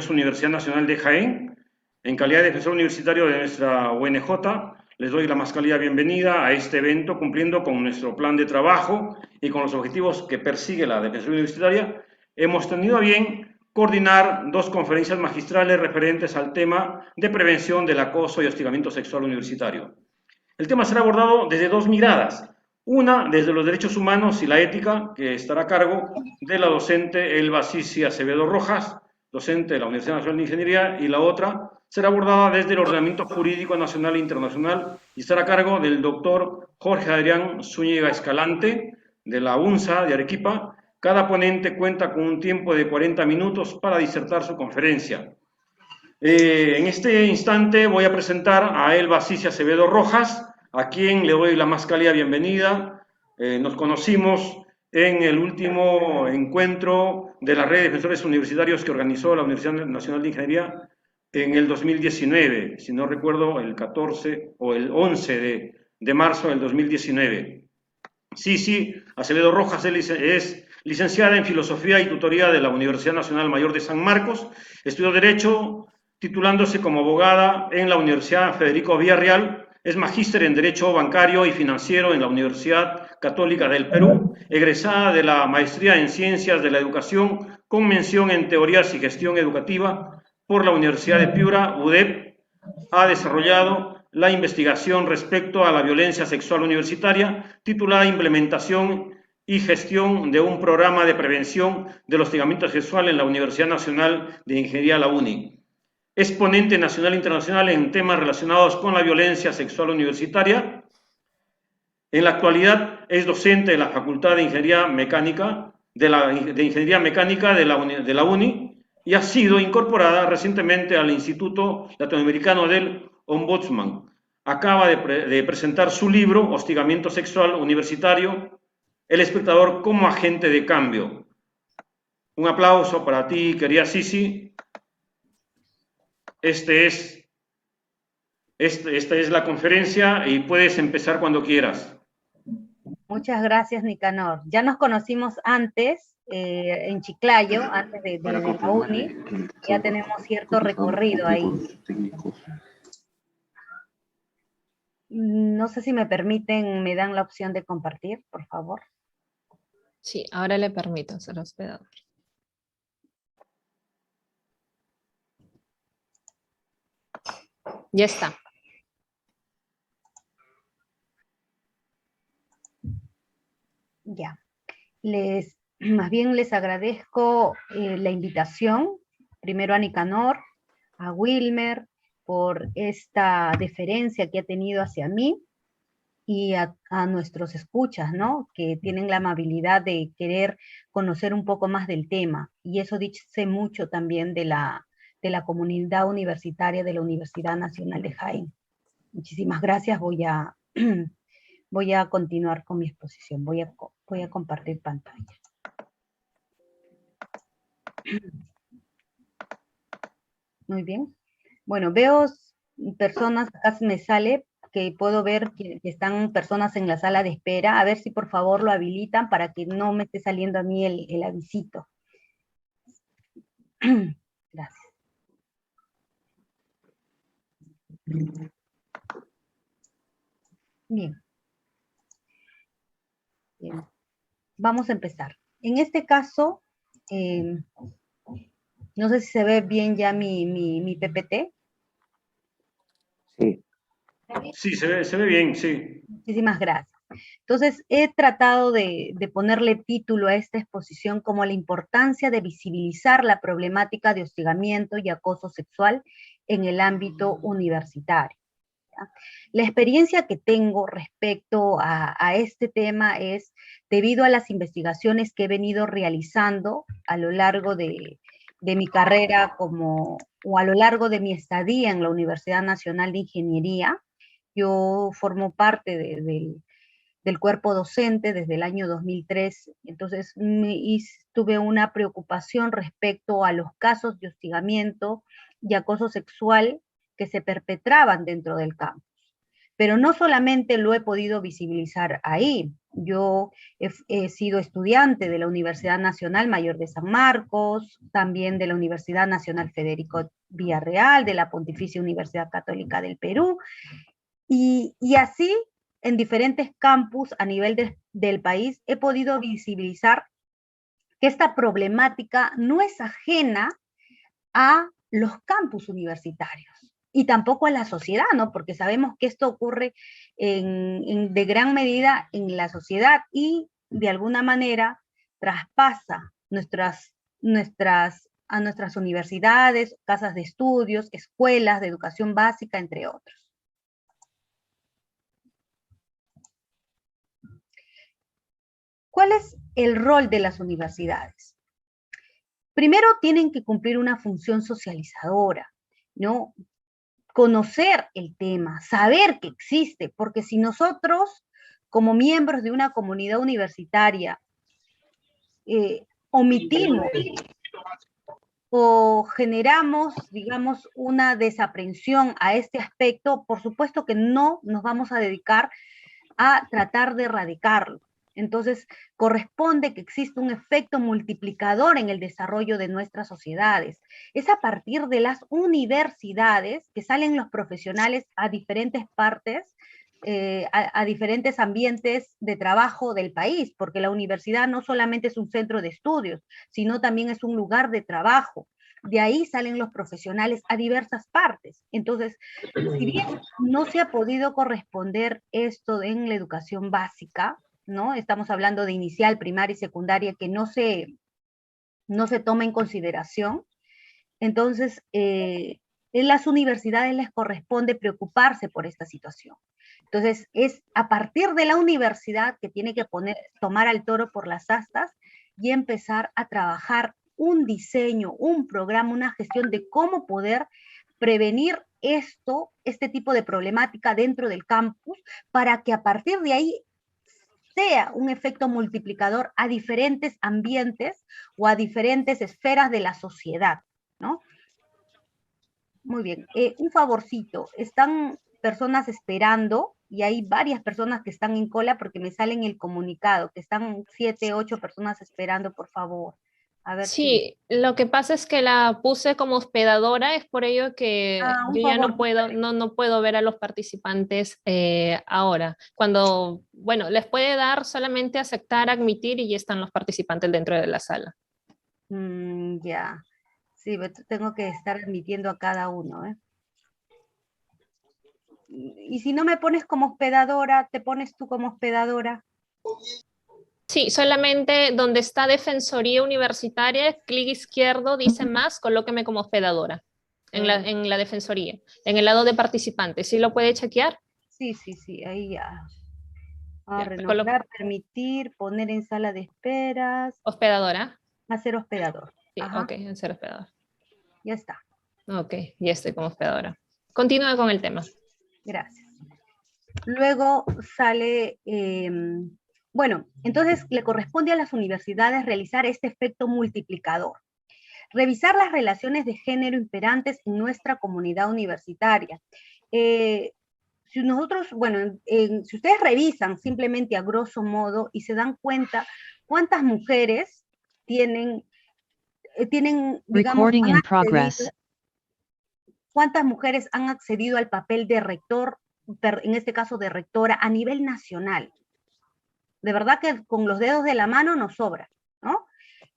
Defensores Universidad Nacional de Jaén. En calidad de defensor universitario de nuestra UNJ, les doy la más cálida bienvenida a este evento, cumpliendo con nuestro plan de trabajo y con los objetivos que persigue la Defensoría Universitaria. Hemos tenido a bien coordinar dos conferencias magistrales referentes al tema de prevención del acoso y hostigamiento sexual universitario. El tema será abordado desde dos miradas. Una, desde los derechos humanos y la ética, que estará a cargo de la docente Elba Sisi Acevedo Rojas, docente de la Universidad Nacional de Ingeniería, y la otra será abordada desde el ordenamiento jurídico nacional e internacional y estará a cargo del doctor Jorge Adrián Zúñiga Escalante, de la UNSA de Arequipa. Cada ponente cuenta con un tiempo de 40 minutos para disertar su conferencia. En este instante voy a presentar a Elba Sisi Acevedo Rojas, a quien le doy la más cálida bienvenida. Nos conocimos en el último encuentro de la red de defensores universitarios que organizó la Universidad Nacional de Ingeniería en el 2019, si no recuerdo, el 14 o el 11 de marzo del 2019. Sisi Acevedo Rojas es licenciada en Filosofía y Tutoría de la Universidad Nacional Mayor de San Marcos, estudió Derecho, titulándose como abogada en la Universidad Federico Villarreal, es magíster en Derecho Bancario y Financiero en la Universidad Católica del Perú, egresada de la Maestría en Ciencias de la Educación con mención en Teorías y Gestión Educativa por la Universidad de Piura, UDEP. Ha desarrollado la investigación respecto a la violencia sexual universitaria, titulada Implementación y gestión de un programa de prevención del hostigamiento sexual en la Universidad Nacional de Ingeniería, la UNI. Es ponente nacional e internacional en temas relacionados con la violencia sexual universitaria. En la actualidad es docente de la Facultad de Ingeniería Mecánica de la UNI y ha sido incorporada recientemente al Instituto Latinoamericano del Ombudsman. Acaba de presentar su libro Hostigamiento Sexual Universitario, El espectador como agente de cambio. Un aplauso para ti, querida Sisi. Esta es la conferencia y puedes empezar cuando quieras. Muchas gracias, Nicanor. Ya nos conocimos antes, en Chiclayo, antes de la UNI. Ya tenemos cierto recorrido ahí. No sé si me permiten, me dan la opción de compartir, por favor. Sí, ahora le permito ser hospedador. Ya está. Ya. Más bien les agradezco la invitación, primero a Nicanor, a Wilmer, por esta deferencia que ha tenido hacia mí, y a nuestros escuchas, ¿no? Que tienen la amabilidad de querer conocer un poco más del tema. Y eso dice mucho también de la comunidad universitaria de la Universidad Nacional de Jaén. Muchísimas gracias. Voy a continuar con mi exposición. Voy a compartir pantalla. Muy bien. Bueno, veo personas, acá me sale que puedo ver que están personas en la sala de espera. A ver si por favor lo habilitan para que no me esté saliendo a mí el avisito. Gracias. Bien. Bien. Vamos a empezar. En este caso, no sé si se ve bien ya mi PPT. Sí. Sí, se ve bien, sí. Muchísimas gracias. Entonces, he tratado de ponerle título a esta exposición como la importancia de visibilizar la problemática de hostigamiento y acoso sexual en el ámbito universitario. ¿Ya? La experiencia que tengo respecto a este tema es debido a las investigaciones que he venido realizando a lo largo de mi carrera o a lo largo de mi estadía en la Universidad Nacional de Ingeniería. Yo formo parte del cuerpo docente desde el año 2003, entonces tuve una preocupación respecto a los casos de hostigamiento y acoso sexual que se perpetraban dentro del campus. Pero no solamente lo he podido visibilizar ahí. Yo he sido estudiante de la Universidad Nacional Mayor de San Marcos, también de la Universidad Nacional Federico Villarreal, de la Pontificia Universidad Católica del Perú, y así en diferentes campus a nivel del país he podido visibilizar que esta problemática no es ajena a los campus universitarios y tampoco a la sociedad, ¿no? Porque sabemos que esto ocurre de gran medida en la sociedad y de alguna manera traspasa a nuestras universidades, casas de estudios, escuelas de educación básica, entre otros. ¿Cuál es el rol de las universidades? Primero tienen que cumplir una función socializadora, ¿no? Conocer el tema, saber que existe, porque si nosotros, como miembros de una comunidad universitaria, omitimos o generamos, digamos, una desaprensión a este aspecto, por supuesto que no nos vamos a dedicar a tratar de erradicarlo. Entonces, corresponde que exista un efecto multiplicador en el desarrollo de nuestras sociedades. Es a partir de las universidades que salen los profesionales a diferentes partes, a diferentes ambientes de trabajo del país, porque la universidad no solamente es un centro de estudios, sino también es un lugar de trabajo. De ahí salen los profesionales a diversas partes. Entonces, si bien no se ha podido corresponder esto en la educación básica, ¿no? Estamos hablando de inicial, primaria y secundaria que no se toma en consideración. Entonces, en las universidades les corresponde preocuparse por esta situación. Entonces, es a partir de la universidad que tiene que tomar al toro por las astas y empezar a trabajar un diseño, un programa, una gestión de cómo poder prevenir este tipo de problemática dentro del campus, para que a partir de ahí sea un efecto multiplicador a diferentes ambientes o a diferentes esferas de la sociedad, ¿no? Muy bien, un favorcito, están personas esperando y hay varias personas que están en cola porque me sale en el comunicado, que están 7, 8 personas esperando, por favor. A ver Sí, lo que pasa es que la puse como hospedadora, es por ello que un yo ya favor. no puedo ver a los participantes ahora. Cuando, bueno, les puede dar solamente aceptar, admitir y ya están los participantes dentro de la sala. Ya, sí, tengo que estar admitiendo a cada uno, ¿eh? Y si no me pones como hospedadora, ¿te pones tú como hospedadora? Sí, solamente donde está Defensoría Universitaria, clic izquierdo, dice más, colóqueme como hospedadora en la Defensoría, en el lado de participantes. ¿Sí lo puede chequear? Sí, ahí ya. Ya, Renombrar, permitir, poner en sala de esperas. Hospedadora. Hacer hospedador. Sí, Ajá. ok, ser hospedador. Ya está. Ok, ya estoy como hospedadora. Continúa con el tema. Gracias. Luego sale, bueno, entonces le corresponde a las universidades realizar este efecto multiplicador. Revisar las relaciones de género imperantes en nuestra comunidad universitaria. Si nosotros, bueno, si ustedes revisan simplemente a grosso modo y se dan cuenta cuántas mujeres tienen, digamos, cuántas mujeres han accedido al papel de rector, en este caso de rectora, a nivel nacional. De verdad que con los dedos de la mano nos sobra, ¿no?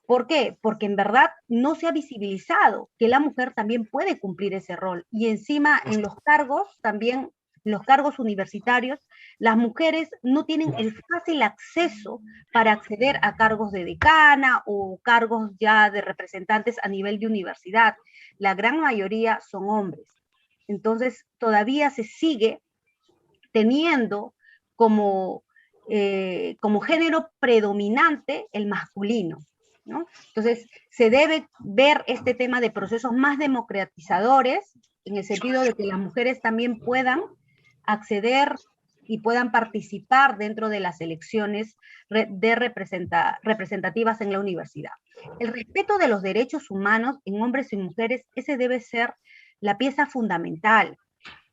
¿Por qué? Porque en verdad no se ha visibilizado que la mujer también puede cumplir ese rol. Y encima en los cargos, también los cargos universitarios, las mujeres no tienen el fácil acceso para acceder a cargos de decana o cargos ya de representantes a nivel de universidad. La gran mayoría son hombres. Entonces todavía se sigue teniendo como género predominante el masculino, ¿no? Entonces, se debe ver este tema de procesos más democratizadores, en el sentido de que las mujeres también puedan acceder y puedan participar dentro de las elecciones representativas en la universidad. El respeto de los derechos humanos en hombres y mujeres, ese debe ser la pieza fundamental.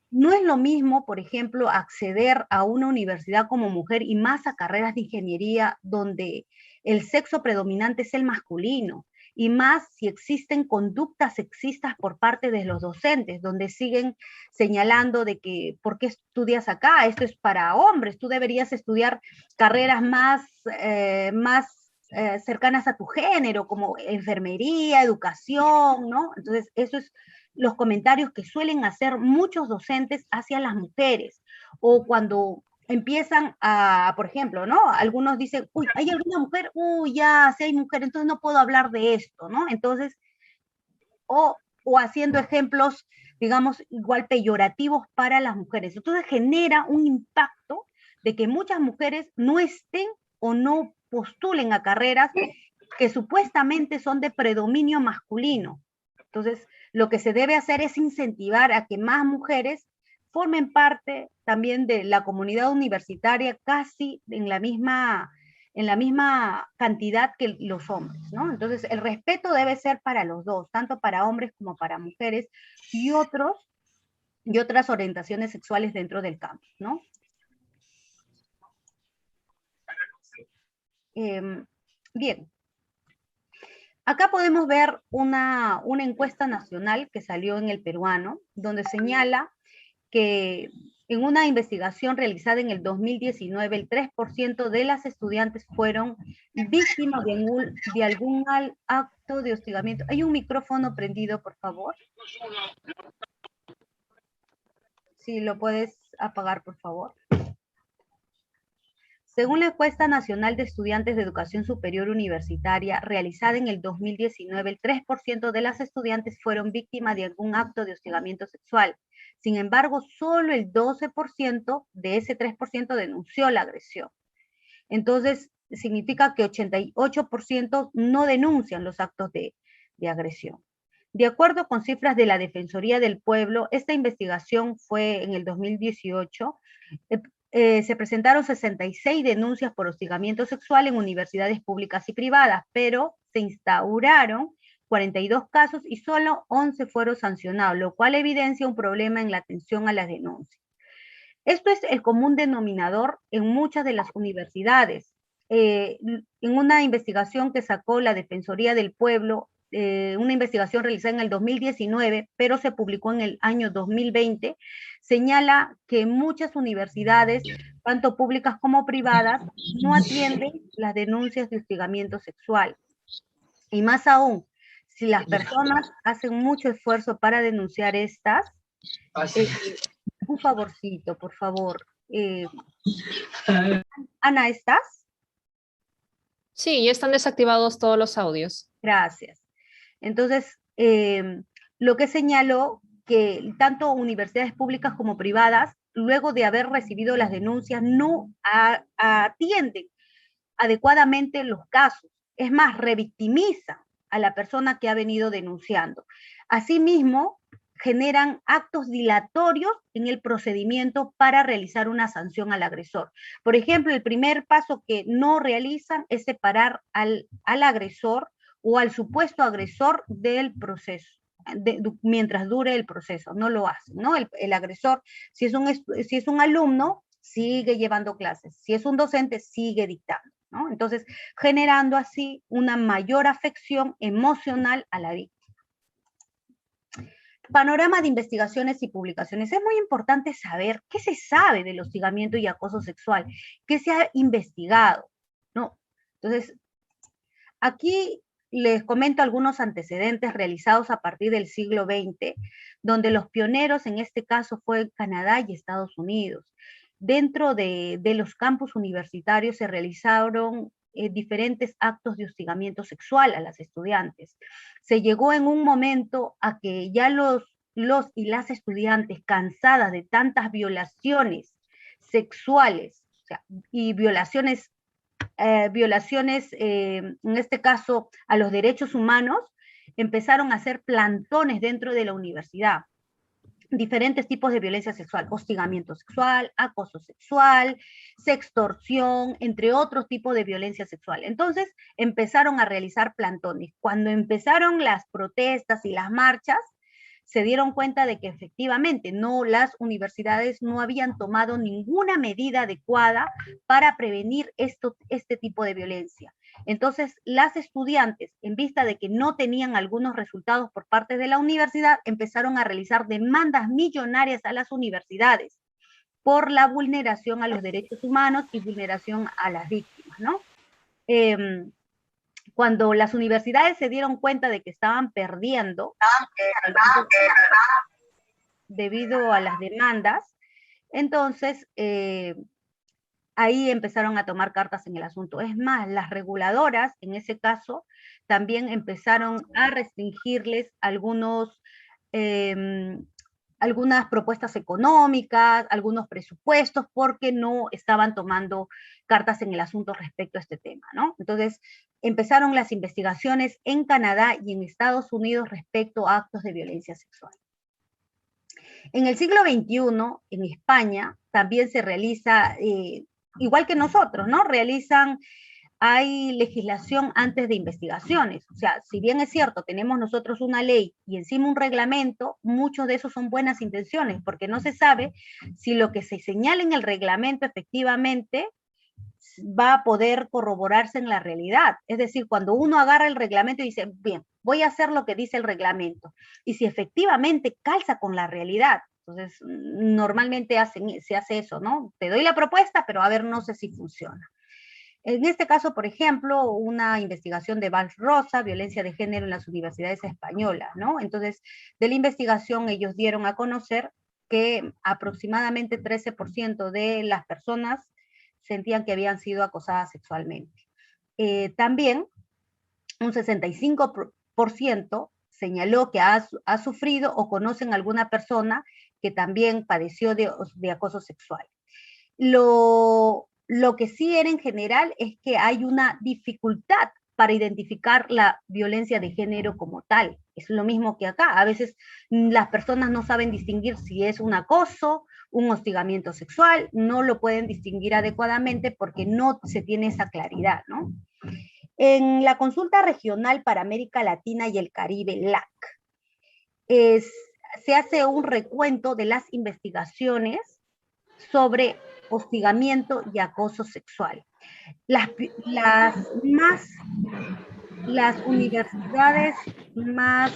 no es lo mismo, por ejemplo, acceder a una universidad como mujer y más a carreras de ingeniería donde el sexo predominante es el masculino, y más si existen conductas sexistas por parte de los docentes, donde siguen señalando de que, ¿por qué estudias acá? Esto es para hombres, tú deberías estudiar carreras más cercanas a tu género, como enfermería, educación, ¿no? Entonces, eso es los comentarios que suelen hacer muchos docentes hacia las mujeres, o cuando empiezan a, por ejemplo, ¿no? Algunos dicen, uy, ¿hay alguna mujer? Uy, ya, si hay mujer, entonces no puedo hablar de esto, ¿no? Entonces, o haciendo ejemplos, digamos, igual peyorativos para las mujeres. Entonces genera un impacto de que muchas mujeres no estén o no postulen a carreras que supuestamente son de predominio masculino. Entonces, lo que se debe hacer es incentivar a que más mujeres formen parte también de la comunidad universitaria casi en la misma cantidad que los hombres, ¿no? Entonces, el respeto debe ser para los dos, tanto para hombres como para mujeres y otras orientaciones sexuales dentro del campus, ¿no? Bien, acá podemos ver una encuesta nacional que salió en El Peruano, donde señala que en una investigación realizada en el 2019, el 3% de las estudiantes fueron víctimas de algún acto de hostigamiento. ¿Hay un micrófono prendido, por favor? Si lo puedes apagar, por favor. Según la encuesta nacional de estudiantes de educación superior universitaria realizada en el 2019, el 3% de las estudiantes fueron víctimas de algún acto de hostigamiento sexual. Sin embargo, solo el 12% de ese 3% denunció la agresión. Entonces, significa que 88% no denuncian los actos de agresión. De acuerdo con cifras de la Defensoría del Pueblo, esta investigación fue en el 2018, se presentaron 66 denuncias por hostigamiento sexual en universidades públicas y privadas, pero se instauraron 42 casos y solo 11 fueron sancionados, lo cual evidencia un problema en la atención a las denuncias. Esto es el común denominador en muchas de las universidades. En una investigación que sacó la Defensoría del Pueblo, una investigación realizada en el 2019, pero se publicó en el año 2020, señala que muchas universidades, tanto públicas como privadas, no atienden las denuncias de hostigamiento sexual. Y más aún, si las personas hacen mucho esfuerzo para denunciar estas, un favorcito, por favor. Ana, ¿estás? Sí, ya están desactivados todos los audios. Gracias. Entonces, lo que señaló que tanto universidades públicas como privadas, luego de haber recibido las denuncias, no atienden adecuadamente los casos. Es más, revictimiza a la persona que ha venido denunciando. Asimismo, generan actos dilatorios en el procedimiento para realizar una sanción al agresor. Por ejemplo, el primer paso que no realizan es separar al agresor o al supuesto agresor del proceso, mientras dure el proceso, no lo hacen, ¿no? El agresor, si es un alumno, sigue llevando clases, si es un docente, sigue dictando, ¿no? Entonces, generando así una mayor afección emocional a la víctima. Panorama de investigaciones y publicaciones. Es muy importante saber qué se sabe del hostigamiento y acoso sexual, qué se ha investigado, ¿no? Entonces, aquí les comento algunos antecedentes realizados a partir del siglo XX, donde los pioneros en este caso fue Canadá y Estados Unidos. Dentro de los campus universitarios se realizaron diferentes actos de hostigamiento sexual a las estudiantes. Se llegó en un momento a que ya los y las estudiantes, cansadas de tantas violaciones sexuales, o sea, y violaciones, en este caso a los derechos humanos, empezaron a hacer plantones dentro de la universidad. Diferentes tipos de violencia sexual, hostigamiento sexual, acoso sexual, sextorsión, entre otros tipos de violencia sexual. Entonces empezaron a realizar plantones. Cuando empezaron las protestas y las marchas, se dieron cuenta de que efectivamente las universidades no habían tomado ninguna medida adecuada para prevenir este tipo de violencia. Entonces, las estudiantes, en vista de que no tenían algunos resultados por parte de la universidad, empezaron a realizar demandas millonarias a las universidades por la vulneración a los derechos humanos y vulneración a las víctimas, ¿no? Cuando las universidades se dieron cuenta de que estaban perdiendo debido a las demandas, entonces ahí empezaron a tomar cartas en el asunto. Es más, las reguladoras, en ese caso, también empezaron a restringirles algunas propuestas económicas, algunos presupuestos, porque no estaban tomando cartas en el asunto respecto a este tema, ¿no? Entonces, empezaron las investigaciones en Canadá y en Estados Unidos respecto a actos de violencia sexual. En el siglo XXI, en España, también se realiza, igual que nosotros, ¿no? Hay legislación antes de investigaciones. O sea, si bien es cierto, tenemos nosotros una ley y encima un reglamento, muchos de esos son buenas intenciones, porque no se sabe si lo que se señala en el reglamento efectivamente va a poder corroborarse en la realidad. Es decir, cuando uno agarra el reglamento y dice, bien, voy a hacer lo que dice el reglamento, y si efectivamente calza con la realidad, entonces normalmente se hace eso, ¿no? Te doy la propuesta, pero a ver, no sé si funciona. En este caso, por ejemplo, una investigación de Valls Rosa, violencia de género en las universidades españolas, ¿no? Entonces, de la investigación ellos dieron a conocer que aproximadamente 13% de las personas sentían que habían sido acosadas sexualmente. También un 65% señaló que ha sufrido o conocen a alguna persona que también padeció de acoso sexual. Lo que sí era en general es que hay una dificultad para identificar la violencia de género como tal. Es lo mismo que acá. A veces las personas no saben distinguir si es un acoso, un hostigamiento sexual, no lo pueden distinguir adecuadamente porque no se tiene esa claridad, ¿no? En la consulta regional para América Latina y el Caribe, LAC, se hace un recuento de las investigaciones sobre hostigamiento y acoso sexual. Las universidades más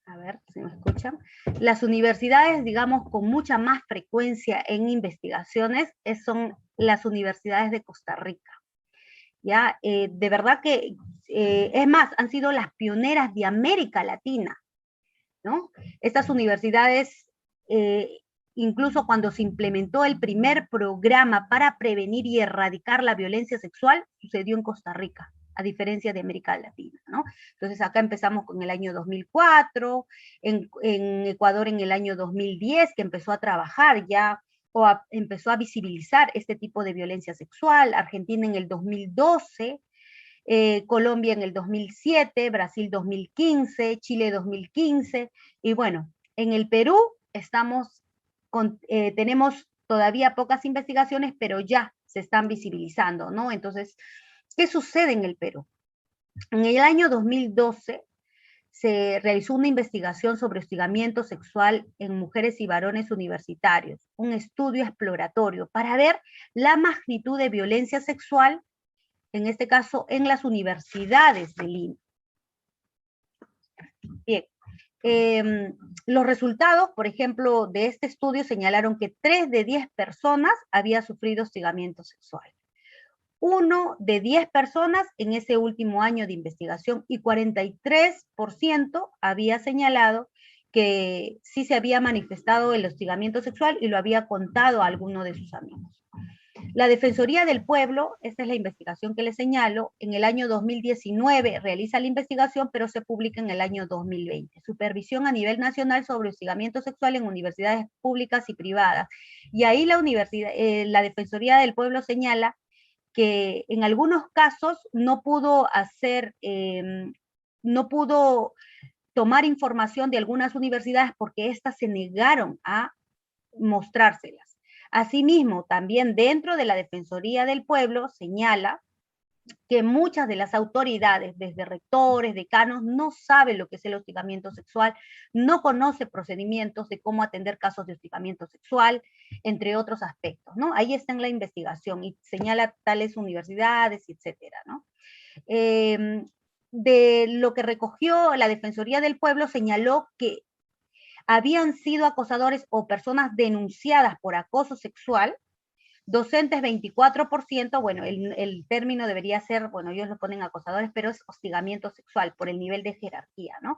a ver si me escuchan, las universidades, digamos, con mucha más frecuencia en investigaciones son las universidades de Costa Rica. ¿Ya? De verdad que, es más, han sido las pioneras de América Latina, ¿no? Estas universidades, incluso cuando se implementó el primer programa para prevenir y erradicar la violencia sexual, sucedió en Costa Rica, a diferencia de América Latina, ¿no? Entonces acá empezamos con el año 2004, en Ecuador en el año 2010, que empezó a trabajar ya, empezó a visibilizar este tipo de violencia sexual, Argentina en el 2012, Colombia en el 2007, Brasil 2015, Chile 2015, y bueno, en el Perú tenemos todavía pocas investigaciones, pero ya se están visibilizando, ¿no? Entonces, ¿qué sucede en el Perú? En el año 2012 se realizó una investigación sobre hostigamiento sexual en mujeres y varones universitarios, un estudio exploratorio para ver la magnitud de violencia sexual, en este caso en las universidades de Lima. Bien, los resultados, por ejemplo, de este estudio señalaron que 3 de 10 personas había sufrido hostigamiento sexual. 1 de 10 personas en ese último año de investigación y 43% había señalado que sí se había manifestado el hostigamiento sexual y lo había contado a alguno de sus amigos. La Defensoría del Pueblo, esta es la investigación que les señalo, en el año 2019 realiza la investigación, pero se publica en el año 2020. Supervisión a nivel nacional sobre hostigamiento sexual en universidades públicas y privadas. Y ahí la Defensoría del Pueblo señala que en algunos casos no pudo tomar información de algunas universidades porque éstas se negaron a mostrárselas. Asimismo, también dentro de la Defensoría del Pueblo señala que muchas de las autoridades, desde rectores, decanos, no saben lo que es el hostigamiento sexual, no conoce procedimientos de cómo atender casos de hostigamiento sexual, entre otros aspectos, ¿no? Ahí está en la investigación y señala tales universidades, etcétera, ¿no? De lo que recogió la Defensoría del Pueblo, señaló que habían sido acosadores o personas denunciadas por acoso sexual, docentes 24%, bueno, el término debería ser, bueno, ellos lo ponen acosadores, pero es hostigamiento sexual por el nivel de jerarquía, ¿no?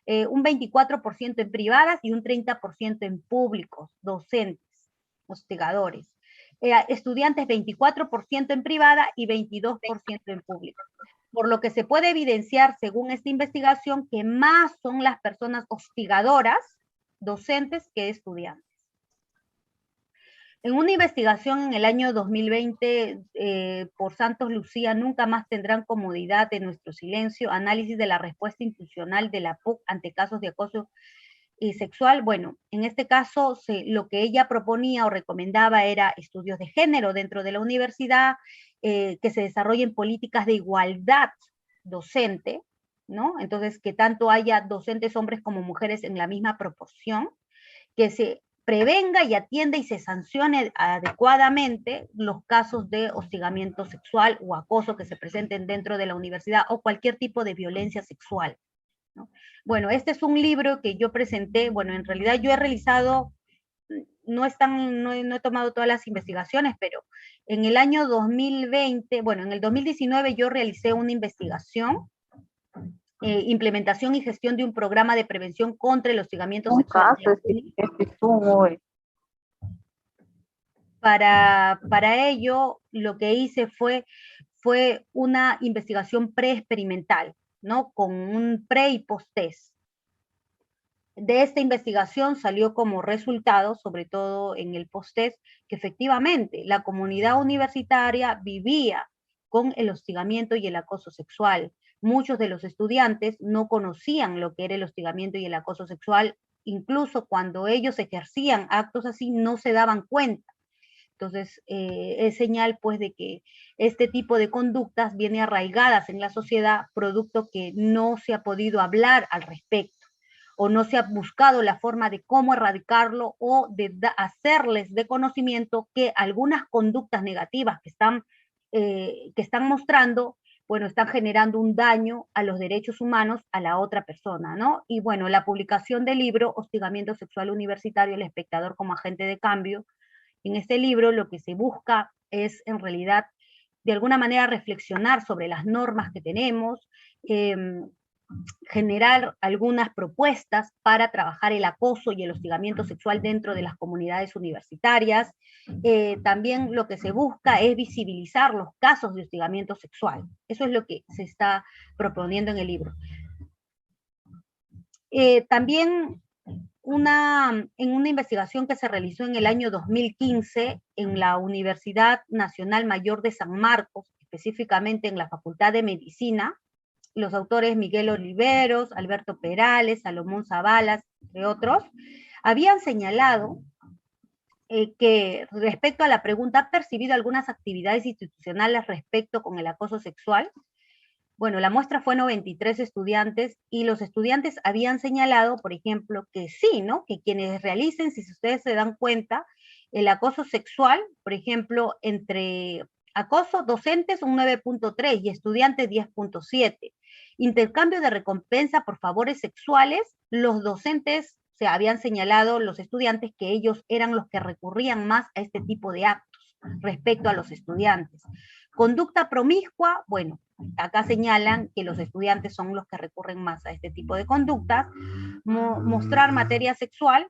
Un 24% en privadas y un 30% en públicos, docentes, hostigadores. Estudiantes 24% en privada y 22% en público. Por lo que se puede evidenciar, según esta investigación, que más son las personas hostigadoras, docentes, que estudiantes. En una investigación en el año 2020 por Santos Lucía, Nunca más tendrán comodidad en nuestro silencio, análisis de la respuesta institucional de la PUC ante casos de acoso sexual. Bueno, en este caso lo que ella proponía o recomendaba era estudios de género dentro de la universidad, que se desarrollen políticas de igualdad docente, ¿no? Entonces, que tanto haya docentes hombres como mujeres en la misma proporción, que se prevenga y atienda y se sancione adecuadamente los casos de hostigamiento sexual o acoso que se presenten dentro de la universidad o cualquier tipo de violencia sexual, ¿no? Bueno, este es un libro que yo presenté, bueno, en realidad yo he realizado, no he tomado todas las investigaciones, pero en el año 2020, bueno, en el 2019 yo realicé una investigación, implementación y gestión de un programa de prevención contra el hostigamiento sexual. Para ello, lo que hice fue una investigación preexperimental, ¿no? Con un pre y post-test. De esta investigación salió como resultado, sobre todo en el post-test, que efectivamente la comunidad universitaria vivía con el hostigamiento y el acoso sexual. Muchos de los estudiantes no conocían lo que era el hostigamiento y el acoso sexual, incluso cuando ellos ejercían actos así no se daban cuenta. Entonces, es señal pues de que este tipo de conductas viene arraigadas en la sociedad, producto que no se ha podido hablar al respecto, o no se ha buscado la forma de cómo erradicarlo o de hacerles de conocimiento que algunas conductas negativas que están mostrando, bueno, están generando un daño a los derechos humanos a la otra persona, ¿no? Y bueno, la publicación del libro Hostigamiento Sexual Universitario, el espectador como agente de cambio. En este libro lo que se busca es en realidad de alguna manera reflexionar sobre las normas que tenemos, generar algunas propuestas para trabajar el acoso y el hostigamiento sexual dentro de las comunidades universitarias. También lo que se busca es visibilizar los casos de hostigamiento sexual. Eso es lo que se está proponiendo en el libro. También en una investigación que se realizó en el año 2015 en la Universidad Nacional Mayor de San Marcos, específicamente en la Facultad de Medicina, los autores Miguel Oliveros, Alberto Perales, Salomón Zabalas, entre otros, habían señalado que respecto a la pregunta, ¿ha percibido algunas actividades institucionales respecto con el acoso sexual? Bueno, la muestra fue 93 estudiantes y los estudiantes habían señalado, por ejemplo, que sí, ¿no? Que quienes realicen, si ustedes se dan cuenta, el acoso sexual, por ejemplo, entre acoso docentes un 9.3 y estudiantes 10.7. Intercambio de recompensa por favores sexuales, los docentes se habían señalado, los estudiantes, que ellos eran los que recurrían más a este tipo de actos respecto a los estudiantes. Conducta promiscua, bueno, acá señalan que los estudiantes son los que recurren más a este tipo de conductas. Mostrar materia sexual,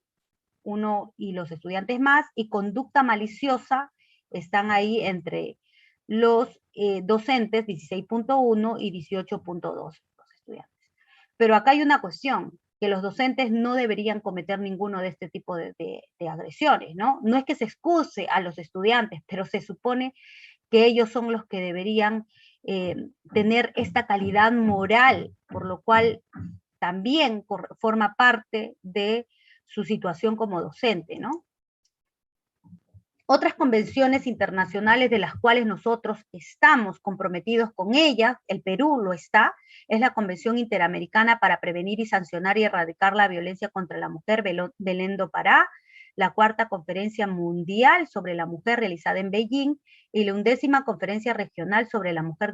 uno y los estudiantes más, y conducta maliciosa están ahí entre los docentes, 16.1 y 18.2 los estudiantes. Pero acá hay una cuestión, que los docentes no deberían cometer ninguno de este tipo de agresiones, ¿no? No es que se excuse a los estudiantes, pero se supone que ellos son los que deberían tener esta calidad moral, por lo cual también forma parte de su situación como docente, ¿no? Otras convenciones internacionales de las cuales nosotros estamos comprometidos con ellas, el Perú lo está, es la Convención Interamericana para Prevenir y Sancionar y Erradicar la Violencia contra la Mujer, Belén do Pará, la Cuarta Conferencia Mundial sobre la Mujer realizada en Beijing, y la 11ª Conferencia Regional sobre la Mujer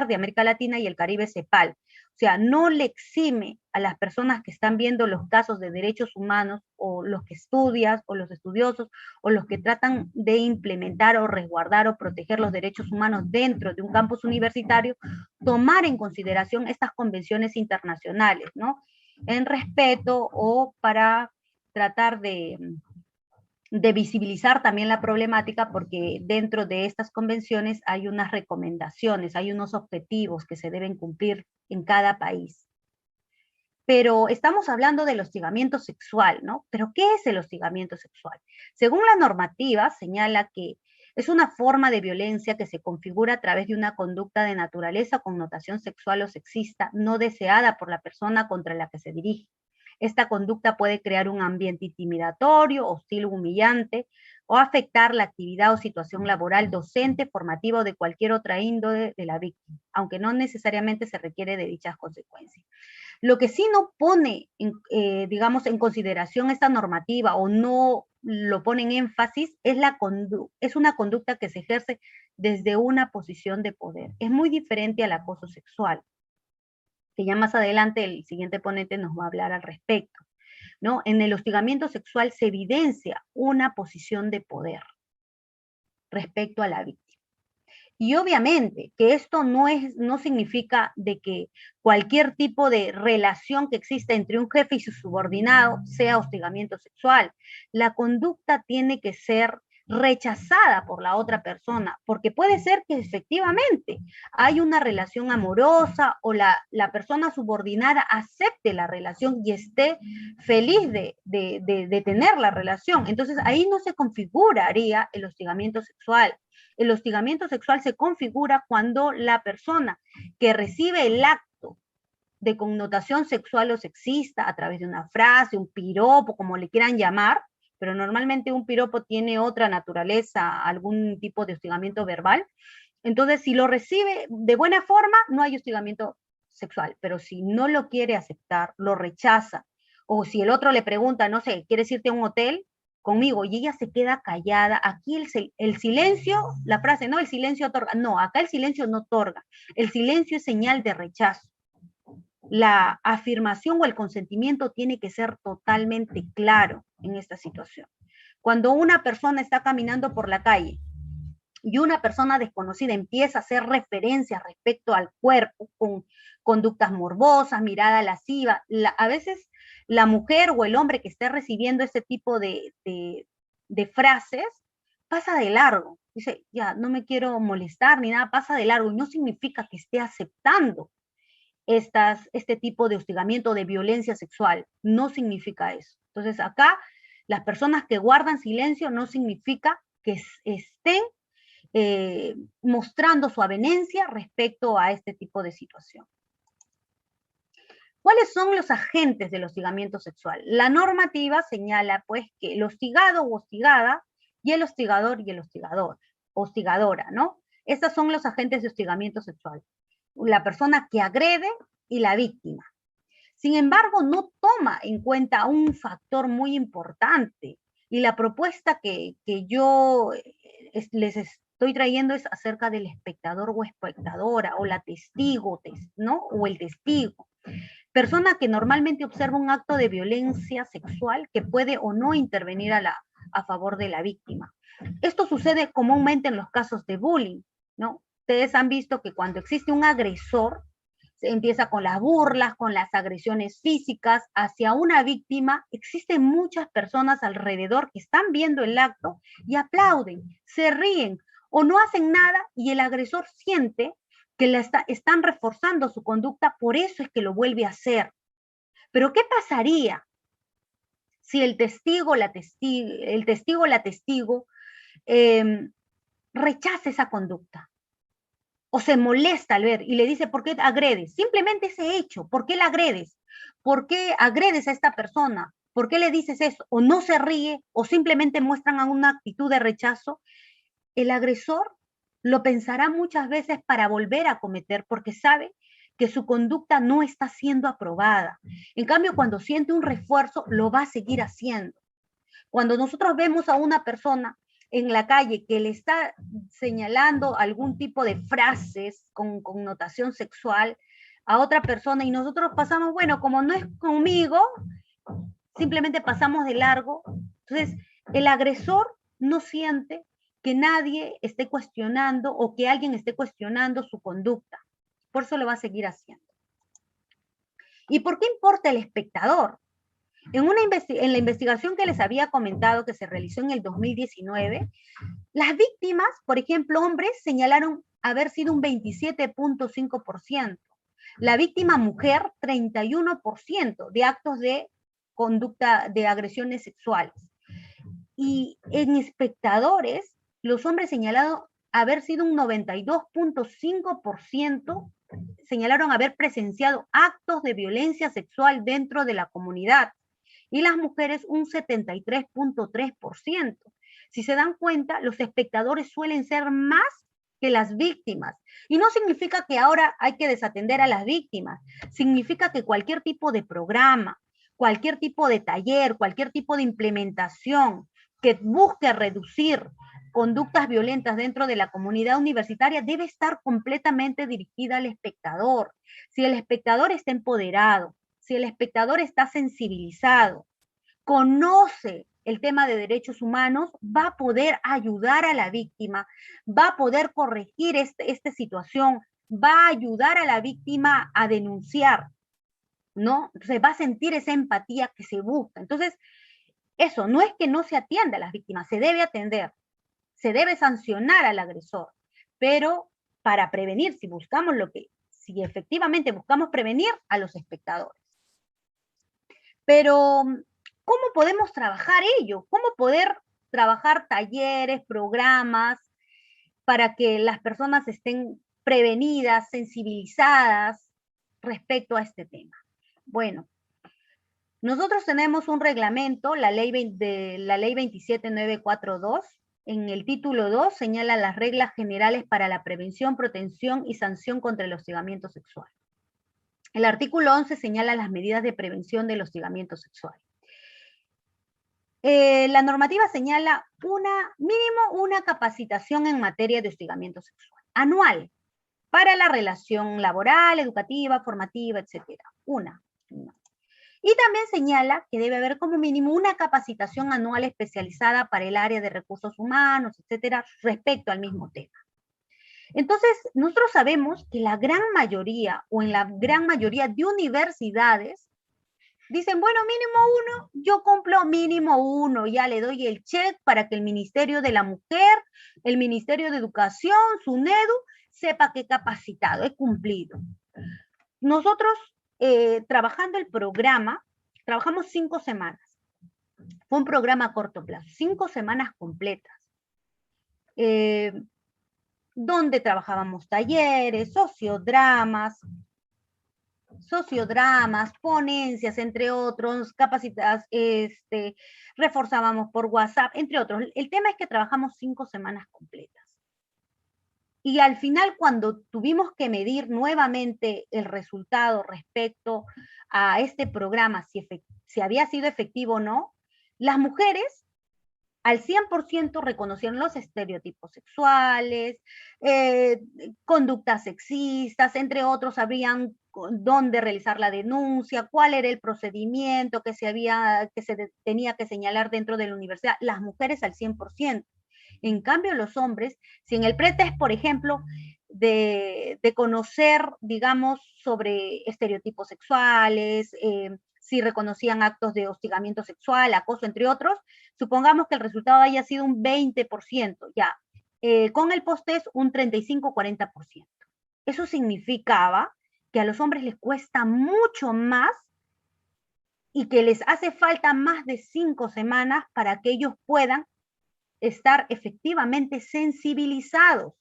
de América Latina y el Caribe, CEPAL. O sea, no le exime a las personas que están viendo los casos de derechos humanos, o los que estudian, o los estudiosos, o los que tratan de implementar o resguardar o proteger los derechos humanos dentro de un campus universitario, tomar en consideración estas convenciones internacionales, ¿no? En respeto o para tratar de visibilizar también la problemática, porque dentro de estas convenciones hay unas recomendaciones, hay unos objetivos que se deben cumplir en cada país. Pero estamos hablando del hostigamiento sexual, ¿no? ¿Pero qué es el hostigamiento sexual? Según la normativa, señala que es una forma de violencia que se configura a través de una conducta de naturaleza o connotación sexual o sexista no deseada por la persona contra la que se dirige. Esta conducta puede crear un ambiente intimidatorio, hostil o humillante, o afectar la actividad o situación laboral, docente, formativa o de cualquier otra índole de la víctima, aunque no necesariamente se requiere de dichas consecuencias. Lo que sí no pone, digamos, en consideración esta normativa, o no lo pone en énfasis, es una conducta que se ejerce desde una posición de poder. Es muy diferente al acoso sexual, que ya más adelante el siguiente ponente nos va a hablar al respecto, ¿no? En el hostigamiento sexual se evidencia una posición de poder respecto a la víctima. Y obviamente que esto no significa de que cualquier tipo de relación que exista entre un jefe y su subordinado sea hostigamiento sexual. La conducta tiene que ser rechazada por la otra persona, porque puede ser que efectivamente hay una relación amorosa, o la persona subordinada acepte la relación y esté feliz de tener la relación. Entonces ahí no se configuraría el hostigamiento sexual. El hostigamiento sexual se configura cuando la persona que recibe el acto de connotación sexual o sexista a través de una frase, un piropo, como le quieran llamar, pero normalmente un piropo tiene otra naturaleza, algún tipo de hostigamiento verbal. Entonces, si lo recibe de buena forma, no hay hostigamiento sexual, pero si no lo quiere aceptar, lo rechaza, o si el otro le pregunta, no sé, ¿quieres irte a un hotel conmigo? Y ella se queda callada. Aquí el silencio, la frase, no, el silencio otorga. No, acá el silencio no otorga. El silencio es señal de rechazo. La afirmación o el consentimiento tiene que ser totalmente claro en esta situación. Cuando una persona está caminando por la calle y una persona desconocida empieza a hacer referencias respecto al cuerpo, con conductas morbosas, mirada lasciva, a veces la mujer o el hombre que esté recibiendo este tipo de frases pasa de largo. Dice, ya, no me quiero molestar ni nada, pasa de largo, y no significa que esté aceptando este tipo de hostigamiento, de violencia sexual. No significa eso. Entonces acá, las personas que guardan silencio no significa que estén mostrando su avenencia respecto a este tipo de situación. ¿Cuáles son los agentes del hostigamiento sexual? La normativa señala, pues, que el hostigado o hostigada, y el hostigador y el hostigadora, ¿no? Estos son los agentes de hostigamiento sexual. La persona que agrede y la víctima. Sin embargo, no toma en cuenta un factor muy importante, y la propuesta que yo les estoy trayendo es acerca del espectador o espectadora, o la testigo, ¿no? O el testigo. Persona que normalmente observa un acto de violencia sexual que puede o no intervenir a favor de la víctima. Esto sucede comúnmente en los casos de bullying, ¿no? Ustedes han visto que cuando existe un agresor, se empieza con las burlas, con las agresiones físicas hacia una víctima. Existen muchas personas alrededor que están viendo el acto y aplauden, se ríen o no hacen nada, y el agresor siente que están reforzando su conducta, por eso es que lo vuelve a hacer. Pero ¿qué pasaría si el testigo o la testigo rechaza esa conducta? O se molesta al ver y le dice, ¿por qué agredes? Simplemente ese hecho, ¿por qué la agredes? ¿Por qué agredes a esta persona? ¿Por qué le dices eso? O no se ríe, o simplemente muestran una actitud de rechazo. El agresor lo pensará muchas veces para volver a cometer, porque sabe que su conducta no está siendo aprobada. En cambio, cuando siente un refuerzo, lo va a seguir haciendo. Cuando nosotros vemos a una persona en la calle que le está señalando algún tipo de frases con connotación sexual a otra persona y nosotros pasamos, bueno, como no es conmigo, simplemente pasamos de largo. Entonces, el agresor no siente que nadie esté cuestionando o que alguien esté cuestionando su conducta. Por eso lo va a seguir haciendo. ¿Y por qué importa el espectador? En la investigación que les había comentado que se realizó en el 2019, las víctimas, por ejemplo, hombres, señalaron haber sido un 27.5%. La víctima mujer, 31% de actos de conducta de agresiones sexuales. Y en espectadores, los hombres señalaron haber sido un 92.5%, señalaron haber presenciado actos de violencia sexual dentro de la comunidad. Y las mujeres un 73.3%. Si se dan cuenta, los espectadores suelen ser más que las víctimas. Y no significa que ahora hay que desatender a las víctimas. Significa que cualquier tipo de programa, cualquier tipo de taller, cualquier tipo de implementación que busque reducir conductas violentas dentro de la comunidad universitaria debe estar completamente dirigida al espectador. Si el espectador está empoderado, si el espectador está sensibilizado, conoce el tema de derechos humanos, va a poder ayudar a la víctima, va a poder corregir esta situación, va a ayudar a la víctima a denunciar, ¿no? Entonces va a sentir esa empatía que se busca. Entonces, eso no es que no se atienda a las víctimas, se debe atender, se debe sancionar al agresor, pero para prevenir, si efectivamente buscamos prevenir a los espectadores. Pero, ¿cómo podemos trabajar ello? ¿Cómo poder trabajar talleres, programas, para que las personas estén prevenidas, sensibilizadas respecto a este tema? Bueno, nosotros tenemos un reglamento, la ley 27942, en el título 2 señala las reglas generales para la prevención, protección y sanción contra el hostigamiento sexual. El artículo 11 señala las medidas de prevención del hostigamiento sexual. La normativa señala mínimo una capacitación en materia de hostigamiento sexual, anual, para la relación laboral, educativa, formativa, etcétera. Una. Y también señala que debe haber como mínimo una capacitación anual especializada para el área de recursos humanos, etcétera, respecto al mismo tema. Entonces, nosotros sabemos que la gran mayoría, o en la gran mayoría de universidades, dicen, bueno, mínimo 1, yo cumplo mínimo 1, ya le doy el check para que el Ministerio de la Mujer, el Ministerio de Educación, SUNEDU, sepa que he capacitado, he cumplido. Nosotros, trabajando el programa, trabajamos 5 semanas. Fue un programa a corto plazo, 5 semanas completas. Donde trabajábamos talleres, sociodramas, ponencias, entre otros, reforzábamos por WhatsApp, entre otros. El tema es que trabajamos 5 semanas completas. Y al final, cuando tuvimos que medir nuevamente el resultado respecto a este programa, si había sido efectivo o no, las mujeres al 100% reconocieron los estereotipos sexuales, conductas sexistas, entre otros, sabrían dónde realizar la denuncia, cuál era el procedimiento que se tenía que señalar dentro de la universidad. Las mujeres al 100%. En cambio, los hombres, si en el pretest, por ejemplo, de conocer, digamos, sobre estereotipos sexuales, si reconocían actos de hostigamiento sexual, acoso, entre otros, supongamos que el resultado haya sido un 20%, ya, con el post-test un 35-40%. Eso significaba que a los hombres les cuesta mucho más y que les hace falta más de 5 semanas para que ellos puedan estar efectivamente sensibilizados,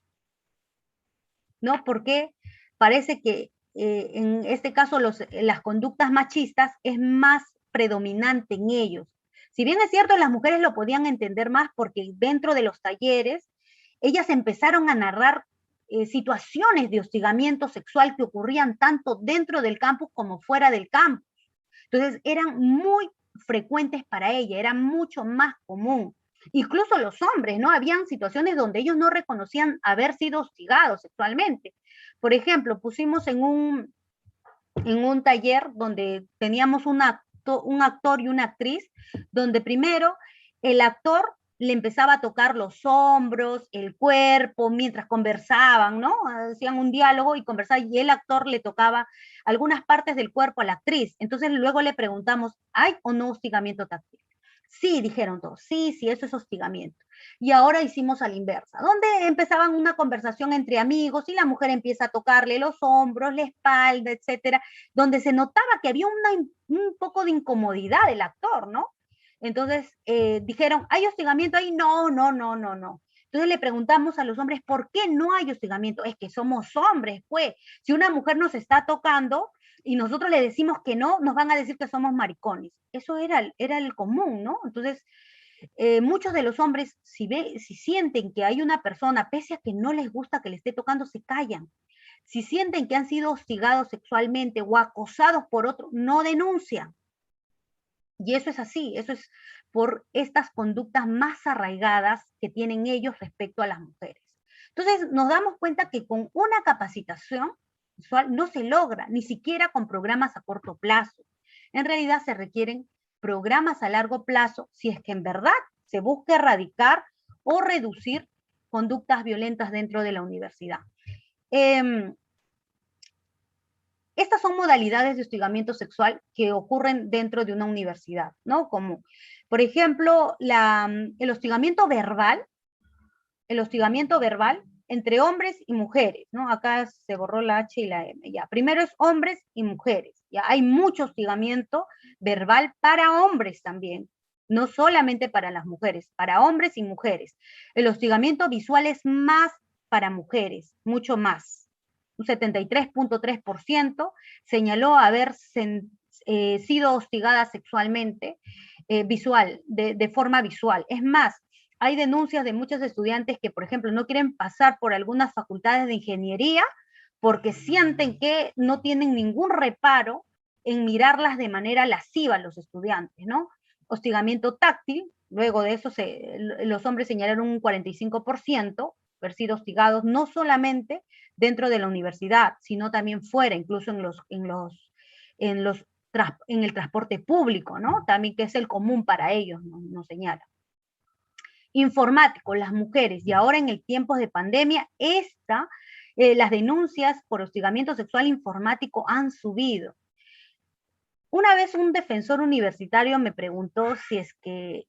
¿no? Porque parece que en este caso las conductas machistas es más predominante en ellos. Si bien es cierto, las mujeres lo podían entender más porque dentro de los talleres, ellas empezaron a narrar situaciones de hostigamiento sexual que ocurrían tanto dentro del campus como fuera del campus. Entonces, eran muy frecuentes para ella, era mucho más común. Incluso los hombres, ¿no? Habían situaciones donde ellos no reconocían haber sido hostigados sexualmente. Por ejemplo, pusimos en un taller donde teníamos un actor y una actriz, donde primero el actor le empezaba a tocar los hombros, el cuerpo, mientras conversaban, ¿no? Hacían un diálogo y conversaban, y el actor le tocaba algunas partes del cuerpo a la actriz. Entonces luego le preguntamos, ¿hay o no hostigamiento táctil? Sí, dijeron todos, sí, eso es hostigamiento. Y ahora hicimos a la inversa, donde empezaban una conversación entre amigos y la mujer empieza a tocarle los hombros, la espalda, etcétera, donde se notaba que había un poco de incomodidad del actor, ¿no? Entonces dijeron, ¿hay hostigamiento ahí? No. Entonces le preguntamos a los hombres, ¿por qué no hay hostigamiento? Es que somos hombres, pues. Si una mujer nos está tocando y nosotros le decimos que no, nos van a decir que somos maricones. Eso era el común, ¿no? Entonces, muchos de los hombres, si sienten que hay una persona, pese a que no les gusta que le esté tocando, se callan. Si sienten que han sido hostigados sexualmente o acosados por otro, no denuncian. Y eso es así, eso es por estas conductas más arraigadas que tienen ellos respecto a las mujeres. Entonces, nos damos cuenta que con una capacitación sexual no se logra, ni siquiera con programas a corto plazo. En realidad se requieren programas a largo plazo si es que en verdad se busca erradicar o reducir conductas violentas dentro de la universidad. Estas son modalidades de hostigamiento sexual que ocurren dentro de una universidad, ¿no? Como, por ejemplo, el hostigamiento verbal entre hombres y mujeres, ¿no? Acá se borró la H y la M, ya. Primero es hombres y mujeres, ya. Hay mucho hostigamiento verbal para hombres también, no solamente para las mujeres, para hombres y mujeres. El hostigamiento visual es más para mujeres, mucho más. Un 73.3% señaló haber sido hostigada sexualmente, de forma visual. Es más, hay denuncias de muchos estudiantes que, por ejemplo, no quieren pasar por algunas facultades de ingeniería porque sienten que no tienen ningún reparo en mirarlas de manera lasciva a los estudiantes, ¿no? Hostigamiento táctil, luego de eso los hombres señalaron un 45%, haber sido hostigados no solamente dentro de la universidad, sino también fuera, incluso en el transporte público, ¿no? También que es el común para ellos, nos señala. Informático, las mujeres, y ahora en el tiempo de pandemia, las denuncias por hostigamiento sexual informático han subido. Una vez un defensor universitario me preguntó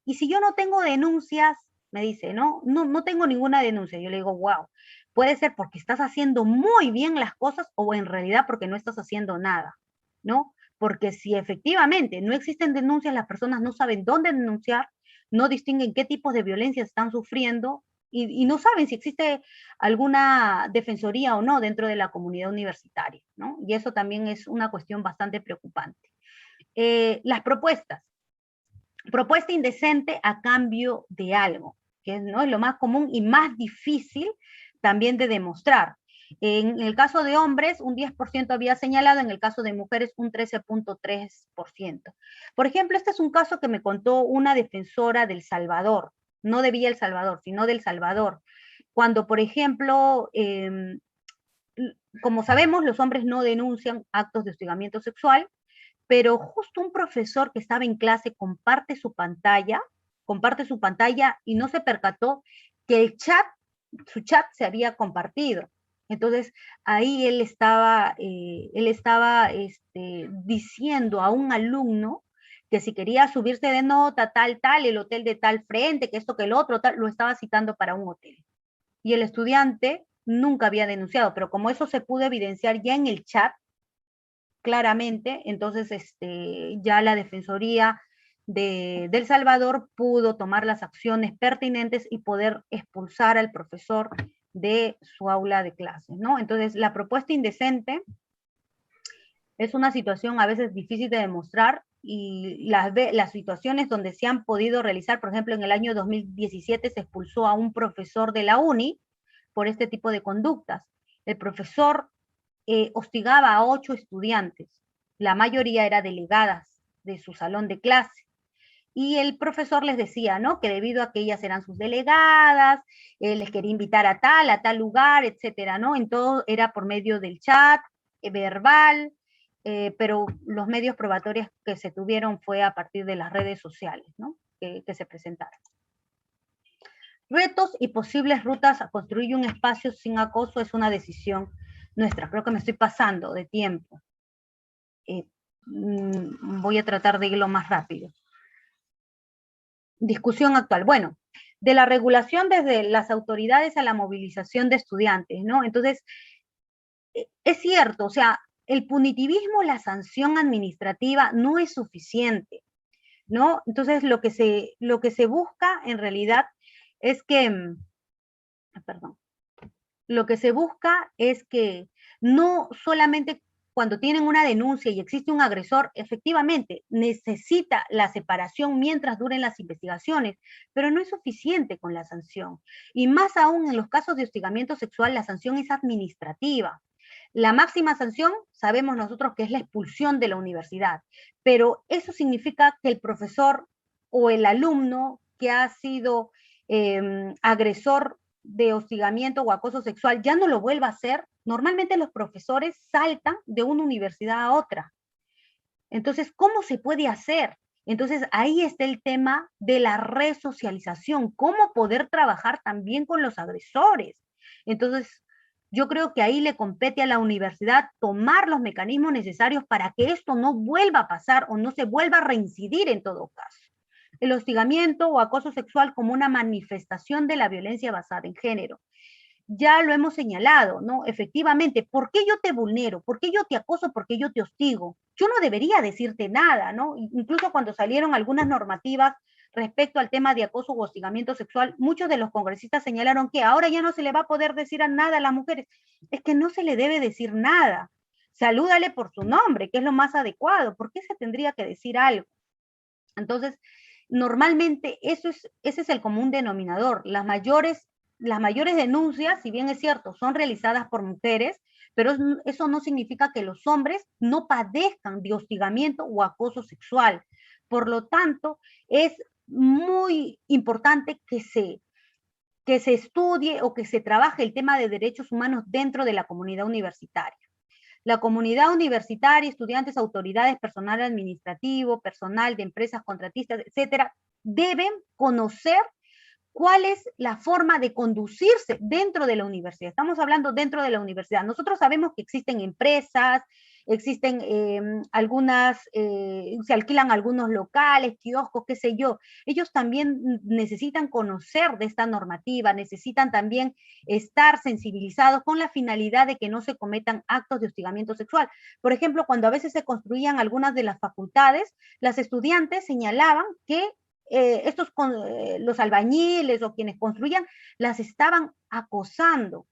y si yo no tengo denuncias, me dice, no tengo ninguna denuncia. Yo le digo, wow, puede ser porque estás haciendo muy bien las cosas o en realidad porque no estás haciendo nada, ¿no? Porque si efectivamente no existen denuncias, las personas no saben dónde denunciar, no distinguen qué tipos de violencia están sufriendo y no saben si existe alguna defensoría o no dentro de la comunidad universitaria, ¿no? Y eso también es una cuestión bastante preocupante. Las propuestas. Propuesta indecente a cambio de algo, que ¿no? es lo más común y más difícil también de demostrar. En el caso de hombres, un 10% había señalado, en el caso de mujeres, un 13.3%. Por ejemplo, este es un caso que me contó una defensora del Salvador, no de Villa El Salvador, sino del Salvador. Cuando, por ejemplo, como sabemos, los hombres no denuncian actos de hostigamiento sexual, pero justo un profesor que estaba en clase comparte su pantalla y no se percató que su chat se había compartido. Entonces, ahí él estaba diciendo a un alumno que si quería subirse de nota, tal, el hotel de tal frente, que esto, que el otro, tal, lo estaba citando para un hotel. Y el estudiante nunca había denunciado, pero como eso se pudo evidenciar ya en el chat, claramente, entonces ya la Defensoría de El Salvador pudo tomar las acciones pertinentes y poder expulsar al profesor de su aula de clases, ¿no? Entonces, la propuesta indecente es una situación a veces difícil de demostrar y las situaciones donde se han podido realizar, por ejemplo, en el año 2017 se expulsó a un profesor de la UNI por este tipo de conductas. El profesor hostigaba a 8 estudiantes, la mayoría eran delegadas de su salón de clase. Y el profesor les decía, ¿no? Que debido a que ellas eran sus delegadas, les quería invitar a tal lugar, etcétera, ¿no? En todo era por medio del chat, verbal, pero los medios probatorios que se tuvieron fue a partir de las redes sociales, ¿no? Que se presentaron. Retos y posibles rutas a construir un espacio sin acoso es una decisión nuestra. Creo que me estoy pasando de tiempo. Voy a tratar de irlo más rápido. Discusión actual. Bueno, de la regulación desde las autoridades a la movilización de estudiantes, ¿no? Entonces, es cierto, o sea, el punitivismo, la sanción administrativa no es suficiente, ¿no? Entonces, lo que se busca en realidad es que, perdón, lo que se busca es que no solamente cuando tienen una denuncia y existe un agresor, efectivamente necesita la separación mientras duren las investigaciones, pero no es suficiente con la sanción. Y más aún en los casos de hostigamiento sexual, la sanción es administrativa. La máxima sanción sabemos nosotros que es la expulsión de la universidad, pero eso significa que el profesor o el alumno que ha sido agresor de hostigamiento o acoso sexual ya no lo vuelva a hacer. Normalmente los profesores saltan de una universidad a otra. Entonces, ¿cómo se puede hacer? Entonces, ahí está el tema de la resocialización, cómo poder trabajar también con los agresores. Entonces, yo creo que ahí le compete a la universidad tomar los mecanismos necesarios para que esto no vuelva a pasar o no se vuelva a reincidir en todo caso. El hostigamiento o acoso sexual como una manifestación de la violencia basada en género. Ya lo hemos señalado, ¿no? Efectivamente, ¿por qué yo te vulnero? ¿Por qué yo te acoso? ¿Por qué yo te hostigo? Yo no debería decirte nada, ¿no? Incluso cuando salieron algunas normativas respecto al tema de acoso o hostigamiento sexual, muchos de los congresistas señalaron que ahora ya no se le va a poder decir a nada a las mujeres. Es que no se le debe decir nada. Salúdale por su nombre, que es lo más adecuado. ¿Por qué se tendría que decir algo? Entonces, normalmente ese es el común denominador. Las mayores denuncias, si bien es cierto, son realizadas por mujeres, pero eso no significa que los hombres no padezcan de hostigamiento o acoso sexual. Por lo tanto, es muy importante que se estudie o que se trabaje el tema de derechos humanos dentro de la comunidad universitaria. La comunidad universitaria, estudiantes, autoridades, personal administrativo, personal de empresas, contratistas, etcétera, deben conocer cuál es la forma de conducirse dentro de la universidad. Estamos hablando dentro de la universidad. Nosotros sabemos que existen empresas, existen se alquilan algunos locales, kioscos, qué sé yo. Ellos también necesitan conocer de esta normativa, necesitan también estar sensibilizados con la finalidad de que no se cometan actos de hostigamiento sexual. Por ejemplo, cuando a veces se construían algunas de las facultades, las estudiantes señalaban que los albañiles o quienes construían las estaban acosando,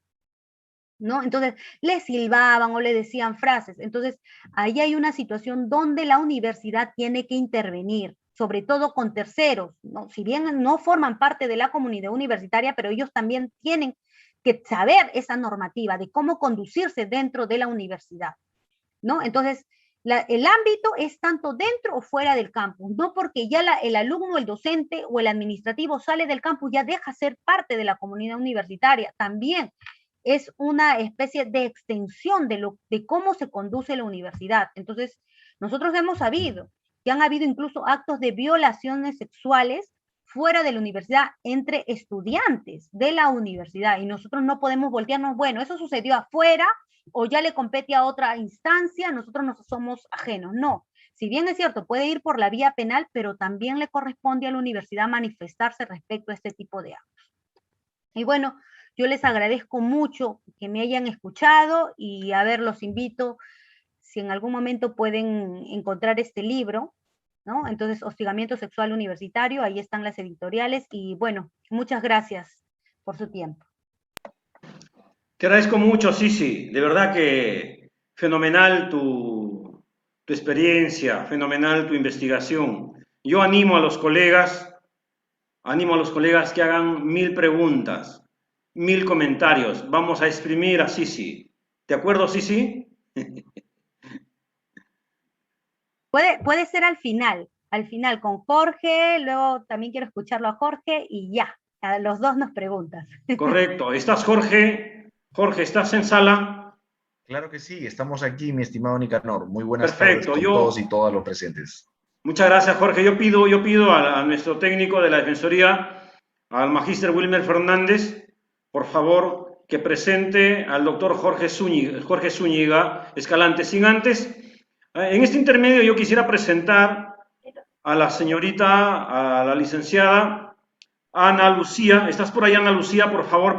¿no? Entonces, le silbaban o le decían frases. Entonces, ahí hay una situación donde la universidad tiene que intervenir, sobre todo con terceros, ¿no? Si bien no forman parte de la comunidad universitaria, pero ellos también tienen que saber esa normativa de cómo conducirse dentro de la universidad, ¿no? Entonces, el ámbito es tanto dentro o fuera del campus, no porque ya el alumno, el docente o el administrativo sale del campus ya deja ser parte de la comunidad universitaria, también es una especie de extensión de cómo se conduce la universidad. Entonces, nosotros hemos sabido que han habido incluso actos de violaciones sexuales fuera de la universidad entre estudiantes de la universidad y nosotros no podemos voltearnos, bueno, eso sucedió afuera o ya le compete a otra instancia, nosotros no somos ajenos, no. Si bien es cierto, puede ir por la vía penal, pero también le corresponde a la universidad manifestarse respecto a este tipo de actos. Y bueno, yo les agradezco mucho que me hayan escuchado y a ver, los invito, si en algún momento pueden encontrar este libro, ¿no? Entonces, Hostigamiento Sexual Universitario, ahí están las editoriales y bueno, muchas gracias por su tiempo. Te agradezco mucho, Sisi, de verdad que fenomenal tu tu experiencia, fenomenal tu investigación. Yo animo a los colegas que hagan 1000 preguntas, 1000 comentarios. Vamos a exprimir a Sisi. ¿De acuerdo, Sisi? Puede ser al final con Jorge, luego también quiero escucharlo a Jorge y ya, a los dos nos preguntas. Correcto. ¿Estás, Jorge? Jorge, ¿estás en sala? Claro que sí, estamos aquí, mi estimado Nicanor. Muy buenas tardes Perfecto. con todos y todas los presentes. Muchas gracias, Jorge. Yo pido a nuestro técnico de la Defensoría, al magíster Wilmer Fernández, por favor, que presente al doctor Jorge Zúñiga Escalante. Sin antes, en este intermedio yo quisiera presentar a a la licenciada Ana Lucía. ¿Estás por ahí, Ana Lucía? Por favor,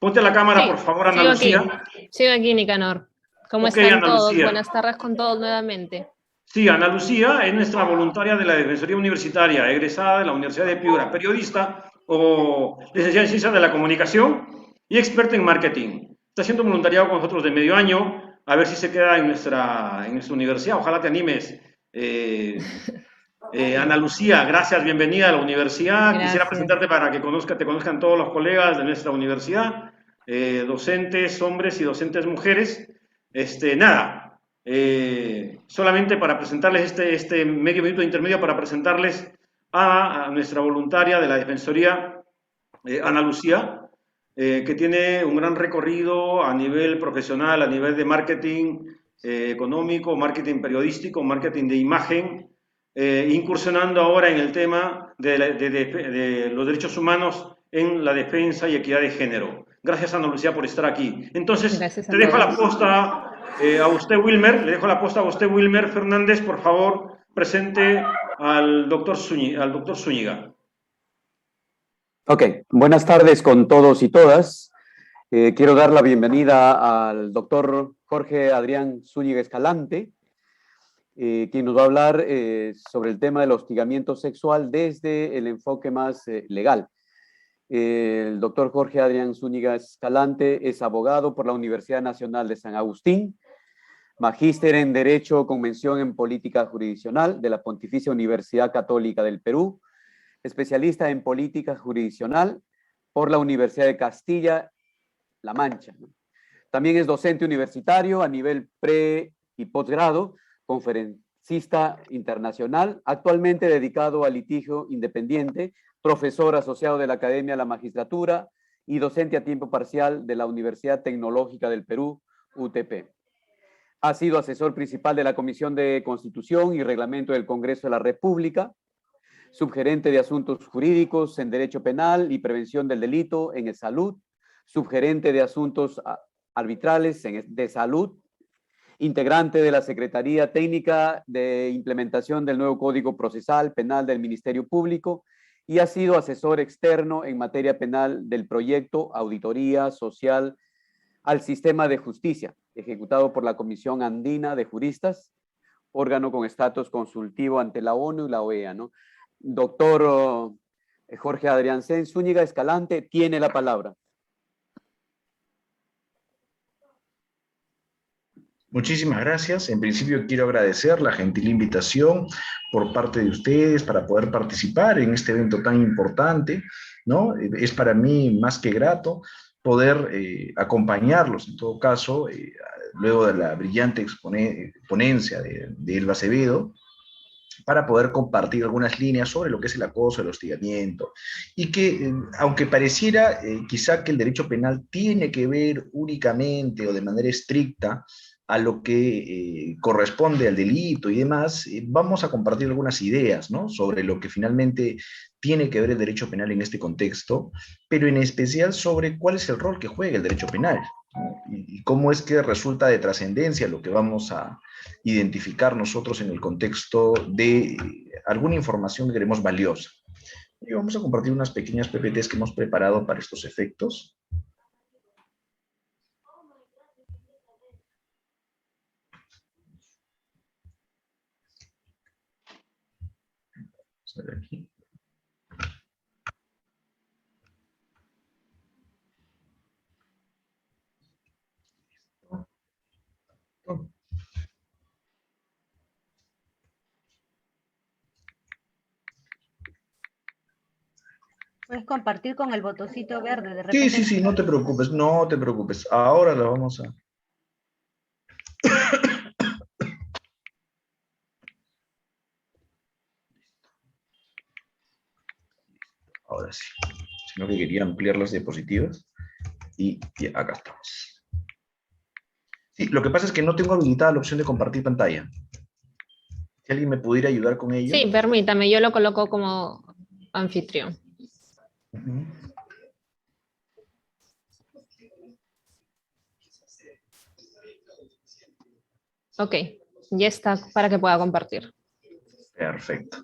ponte a la cámara, Sí, por favor, Ana sigo Lucía. sigo aquí, Nicanor. ¿Cómo Ok, están Ana todos? Lucía. Buenas tardes con todos nuevamente. Sí, Ana Lucía es nuestra voluntaria de la Defensoría Universitaria, egresada de la Universidad de Piura, periodista o licenciada en Ciencias de la Comunicación y experta en marketing. Está haciendo voluntariado con nosotros de medio año, a ver si se queda en nuestra universidad. Ojalá te animes. Ana Lucía, gracias, bienvenida a la universidad. Quisiera Gracias. presentarte para que te conozcan todos los colegas de nuestra universidad, docentes hombres y docentes mujeres. Nada, solamente para presentarles este medio minuto de intermedio para presentarles a nuestra voluntaria de la Defensoría, Ana Lucía, que tiene un gran recorrido a nivel profesional, a nivel de marketing económico, marketing periodístico, marketing de imagen, incursionando ahora en el tema de los derechos humanos en la defensa y equidad de género. Gracias, Ana Lucía, por estar aquí. Entonces, Gracias a te dejo la todos. posta a usted, Wilmer, le dejo la posta a usted, Wilmer Fernández, por favor, presente al doctor Zúñiga. Ok, buenas tardes con todos y todas. Quiero dar la bienvenida al doctor Jorge Adrián Zúñiga Escalante, quien nos va a hablar sobre el tema del hostigamiento sexual desde el enfoque más legal. El doctor Jorge Adrián Zúñiga Escalante es abogado por la Universidad Nacional de San Agustín, magíster en Derecho con mención en Política Jurisdiccional de la Pontificia Universidad Católica del Perú, especialista en política jurisdiccional por la Universidad de Castilla-La Mancha, ¿no? También es docente universitario a nivel pre y posgrado, conferencista internacional, actualmente dedicado al litigio independiente, profesor asociado de la Academia de la Magistratura y docente a tiempo parcial de la Universidad Tecnológica del Perú, UTP. Ha sido asesor principal de la Comisión de Constitución y Reglamento del Congreso de la República, subgerente de Asuntos Jurídicos en Derecho Penal y Prevención del Delito en Salud, subgerente de Asuntos Arbitrales de Salud, integrante de la Secretaría Técnica de Implementación del nuevo Código Procesal Penal del Ministerio Público y ha sido asesor externo en materia penal del proyecto Auditoría Social al Sistema de Justicia, ejecutado por la Comisión Andina de Juristas, órgano con estatus consultivo ante la ONU y la OEA, ¿no? Doctor Jorge Adrián Zúñiga Escalante tiene la palabra. Muchísimas gracias. En principio quiero agradecer la gentil invitación por parte de ustedes para poder participar en este evento tan importante, ¿no? Es para mí más que grato poder acompañarlos, en todo caso, luego de la brillante ponencia de Elba Acevedo, para poder compartir algunas líneas sobre lo que es el acoso, el hostigamiento, y que, aunque pareciera quizá que el derecho penal tiene que ver únicamente o de manera estricta a lo que corresponde al delito y demás, vamos a compartir algunas ideas, ¿no?, sobre lo que finalmente tiene que ver el derecho penal en este contexto, pero en especial sobre cuál es el rol que juega el derecho penal, ¿no?, y cómo es que resulta de trascendencia lo que vamos a identificar nosotros en el contexto de alguna información que queremos valiosa. Y vamos a compartir unas pequeñas PPTs que hemos preparado para estos efectos. Vamos a ver aquí. compartir con el botoncito verde. De Sí, repente... sí, no te preocupes, no te preocupes. Ahora la vamos a... Ahora sí. Sino que quería ampliar las diapositivas. Y acá estamos. Sí, lo que pasa es que no tengo habilitada la opción de compartir pantalla. Si alguien me pudiera ayudar con ello. Sí, permítame, yo lo coloco como anfitrión. Uh-huh. Ok, ya está para que pueda compartir. Perfecto.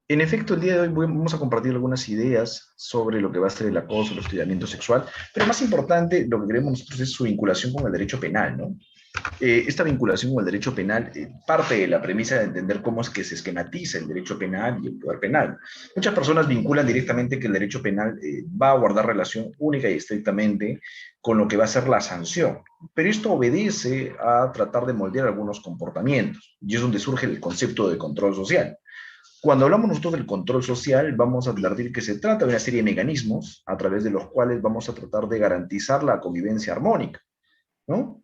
En efecto, el día de hoy vamos a compartir algunas ideas sobre lo que va a ser el acoso, el hostigamiento sexual, pero más importante, lo que queremos nosotros es su vinculación con el derecho penal, ¿no? Esta vinculación con el derecho penal parte de la premisa de entender cómo es que se esquematiza el derecho penal y el poder penal. Muchas personas vinculan directamente que el derecho penal va a guardar relación única y estrictamente con lo que va a ser la sanción, pero esto obedece a tratar de moldear algunos comportamientos, y es donde surge el concepto de control social. Cuando hablamos nosotros del control social, vamos a advertir que se trata de una serie de mecanismos a través de los cuales vamos a tratar de garantizar la convivencia armónica, ¿no?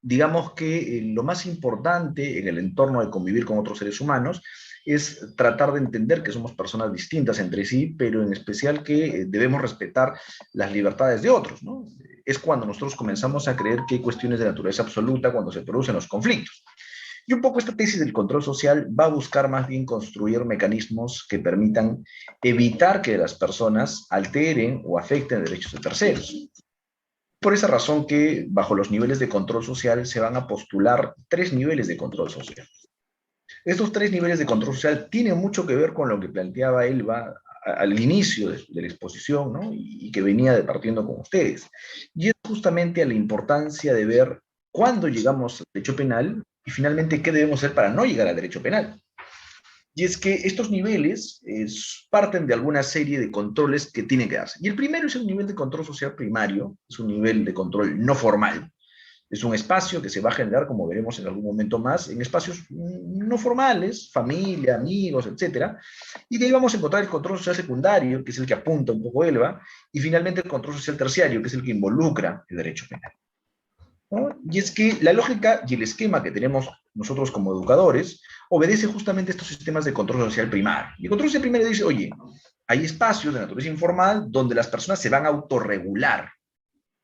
Digamos que lo más importante en el entorno de convivir con otros seres humanos es tratar de entender que somos personas distintas entre sí, pero en especial que debemos respetar las libertades de otros, ¿no? Es cuando nosotros comenzamos a creer que hay cuestiones de naturaleza absoluta cuando se producen los conflictos. Y un poco esta tesis del control social va a buscar más bien construir mecanismos que permitan evitar que las personas alteren o afecten derechos de terceros. Por esa razón que bajo los niveles de control social se van a postular 3 niveles de control social. Estos 3 niveles de control social tienen mucho que ver con lo que planteaba Elba al inicio de la exposición, ¿no? Y que venía departiendo con ustedes. Y es justamente a la importancia de ver cuándo llegamos al derecho penal y finalmente qué debemos hacer para no llegar al derecho penal. Y es que estos niveles parten de alguna serie de controles que tienen que darse. Y el primero es un nivel de control social primario, es un nivel de control no formal. Es un espacio que se va a generar, como veremos en algún momento más, en espacios no formales, familia, amigos, etc. Y de ahí vamos a encontrar el control social secundario, que es el que apunta un poco Elba, y finalmente el control social terciario, que es el que involucra el derecho penal, ¿no? Y es que la lógica y el esquema que tenemos nosotros como educadores obedece justamente a estos sistemas de control social primario. Y el control social primario dice, oye, hay espacios de naturaleza informal donde las personas se van a autorregular.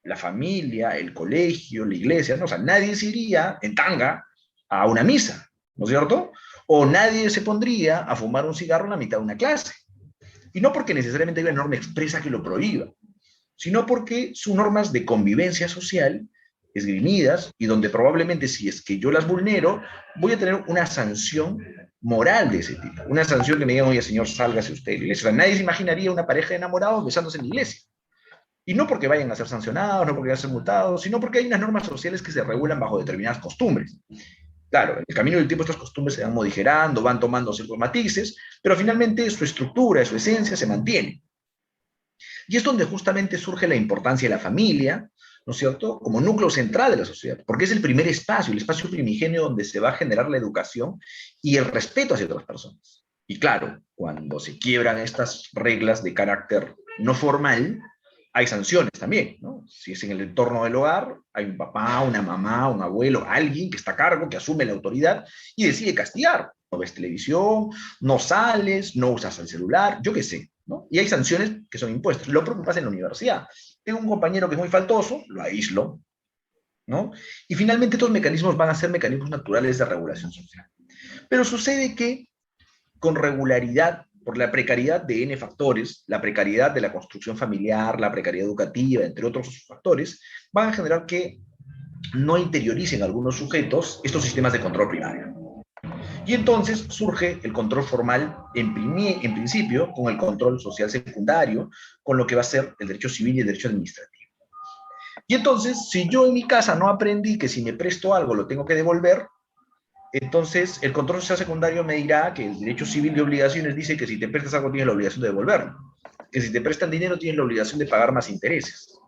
La familia, el colegio, la iglesia, ¿no? O sea, nadie se iría en tanga a una misa, ¿no es cierto? O nadie se pondría a fumar un cigarro en la mitad de una clase. Y no porque necesariamente hay una norma expresa que lo prohíba, sino porque son normas de convivencia social esgrimidas y donde probablemente si es que yo las vulnero, voy a tener una sanción moral de ese tipo. Una sanción que me digan, oye, señor, sálgase usted de la iglesia. O sea, nadie se imaginaría una pareja de enamorados besándose en la iglesia. Y no porque vayan a ser sancionados, no porque vayan a ser multados, sino porque hay unas normas sociales que se regulan bajo determinadas costumbres. Claro, en el camino del tiempo estas costumbres se van modificando, van tomando ciertos matices, pero finalmente su estructura, su esencia se mantiene. Y es donde justamente surge la importancia de la familia, ¿no es cierto?, como núcleo central de la sociedad, porque es el primer espacio, el espacio primigenio donde se va a generar la educación y el respeto hacia otras personas. Y claro, cuando se quiebran estas reglas de carácter no formal, hay sanciones también, ¿no? Si es en el entorno del hogar, hay un papá, una mamá, un abuelo, alguien que está a cargo, que asume la autoridad y decide castigar. No ves televisión, no sales, no usas el celular, yo qué sé, ¿no? Y hay sanciones que son impuestas. Lo propio pasa en la universidad. Tengo un compañero que es muy faltoso, lo aíslo, ¿no? Y finalmente estos mecanismos van a ser mecanismos naturales de regulación social. Pero sucede que con regularidad, por la precariedad de N factores, la precariedad de la construcción familiar, la precariedad educativa, entre otros factores, van a generar que no interioricen algunos sujetos estos sistemas de control primario. Y entonces surge el control formal en principio con el control social secundario, con lo que va a ser el derecho civil y el derecho administrativo. Y entonces, si yo en mi casa no aprendí que si me presto algo lo tengo que devolver, entonces el control social secundario me dirá que el derecho civil de obligaciones dice que si te prestas algo tienes la obligación de devolverlo, que si te prestan dinero tienes la obligación de pagar más intereses.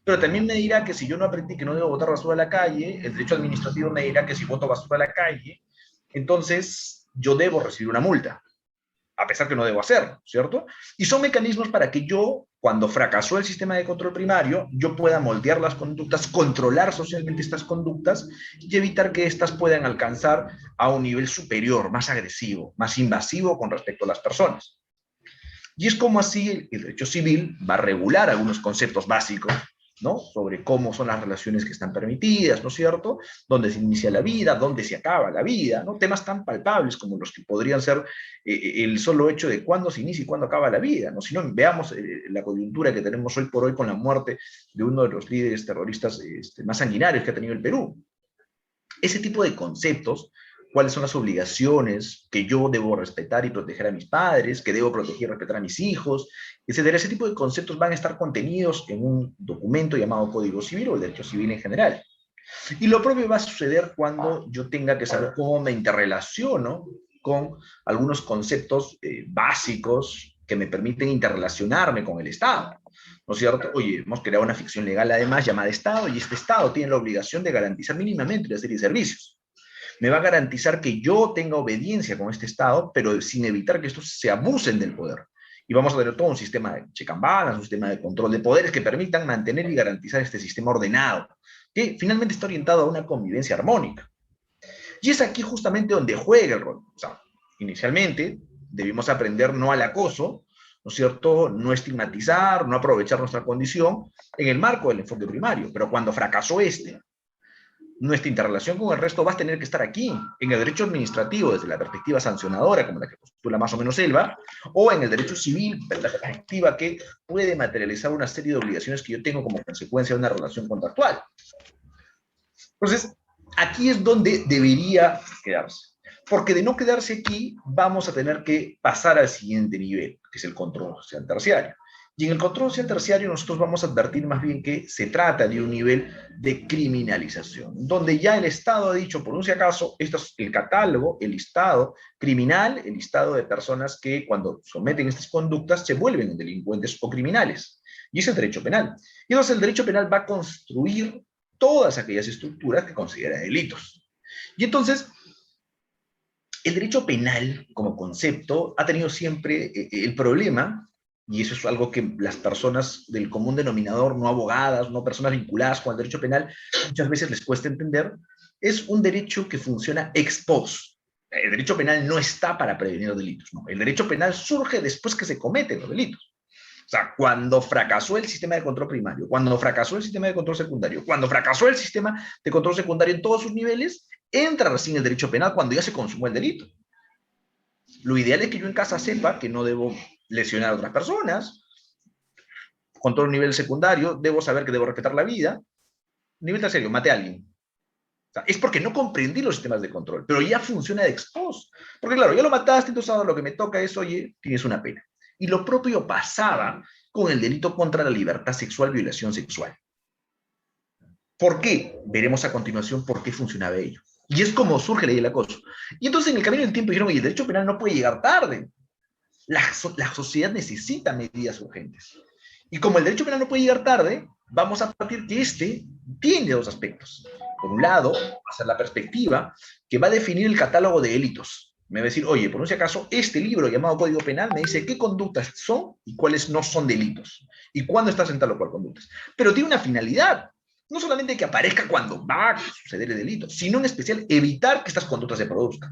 Pero también me dirá que si yo no aprendí que no debo botar basura a la calle, el derecho administrativo me dirá que si boto basura a la calle, entonces yo debo recibir una multa, a pesar que no debo hacerlo, ¿cierto? Y son mecanismos para que yo, cuando fracasó el sistema de control primario, yo pueda moldear las conductas, controlar socialmente estas conductas y evitar que éstas puedan alcanzar a un nivel superior, más agresivo, más invasivo con respecto a las personas. Y es como así el derecho civil va a regular algunos conceptos básicos, ¿no? Sobre cómo son las relaciones que están permitidas, ¿no es cierto? Dónde se inicia la vida, dónde se acaba la vida, ¿no? Temas tan palpables como los que podrían ser el solo hecho de cuándo se inicia y cuándo acaba la vida, ¿no? Si no, veamos la coyuntura que tenemos hoy por hoy con la muerte de uno de los líderes terroristas más sanguinarios que ha tenido el Perú. Ese tipo de conceptos, cuáles son las obligaciones que yo debo respetar y proteger a mis padres, que debo proteger y respetar a mis hijos, etcétera. Ese tipo de conceptos van a estar contenidos en un documento llamado Código Civil o el Derecho Civil en general. Y lo propio va a suceder cuando yo tenga que saber cómo me interrelaciono con algunos conceptos básicos que me permiten interrelacionarme con el Estado. ¿No es cierto? Oye, hemos creado una ficción legal además llamada Estado, y este Estado tiene la obligación de garantizar mínimamente una serie de servicios. Me va a garantizar que yo tenga obediencia con este Estado, pero sin evitar que estos se abusen del poder. Y vamos a tener todo un sistema de check and balance, un sistema de control de poderes que permitan mantener y garantizar este sistema ordenado, que finalmente está orientado a una convivencia armónica. Y es aquí justamente donde juega el rol. O sea, inicialmente debimos aprender no al acoso, ¿no es cierto? No estigmatizar, no aprovechar nuestra condición en el marco del enfoque primario. Pero cuando fracasó nuestra interrelación con el resto va a tener que estar aquí, en el derecho administrativo, desde la perspectiva sancionadora, como la que postula más o menos Elba, o en el derecho civil, desde la perspectiva que puede materializar una serie de obligaciones que yo tengo como consecuencia de una relación contractual. Entonces, aquí es donde debería quedarse. Porque de no quedarse aquí, vamos a tener que pasar al siguiente nivel, que es el control social terciario. Y en el control social terciario nosotros vamos a advertir más bien que se trata de un nivel de criminalización, donde ya el Estado ha dicho, por un si acaso, esto es el catálogo, el listado criminal, el listado de personas que cuando someten estas conductas se vuelven delincuentes o criminales. Y es el derecho penal. Y entonces el derecho penal va a construir todas aquellas estructuras que considera delitos. Y entonces, el derecho penal como concepto ha tenido siempre el problema, y eso es algo que las personas del común denominador, no abogadas, no personas vinculadas con el derecho penal, muchas veces les cuesta entender, es un derecho que funciona ex post. El derecho penal no está para prevenir delitos, no. El derecho penal surge después que se cometen los delitos. O sea, cuando fracasó el sistema de control primario, cuando fracasó el sistema de control secundario, cuando fracasó el sistema de control secundario en todos sus niveles, entra recién el derecho penal cuando ya se consumó el delito. Lo ideal es que yo en casa sepa que no debo lesionar a otras personas. Control nivel secundario, debo saber que debo respetar la vida. Nivel terciario, maté a alguien. O sea, es porque no comprendí los sistemas de control, pero ya funciona de ex post. Porque claro, ya lo mataste, entonces ahora lo que me toca es, oye, tienes una pena. Y lo propio pasaba con el delito contra la libertad sexual, violación sexual. ¿Por qué? Veremos a continuación por qué funcionaba ello. Y es como surge la ley del acoso. Y entonces en el camino del tiempo dijeron, oye, el derecho penal no puede llegar tarde. La sociedad necesita medidas urgentes. Y como el derecho penal no puede llegar tarde, vamos a partir que tiene dos aspectos. Por un lado, va a ser la perspectiva que va a definir el catálogo de delitos. Me va a decir, oye, por un si acaso, este libro llamado Código Penal me dice qué conductas son y cuáles no son delitos. Y cuándo estás en tal o cual conductas. Pero tiene una finalidad. No solamente que aparezca cuando va a suceder el delito, sino en especial evitar que estas conductas se produzcan.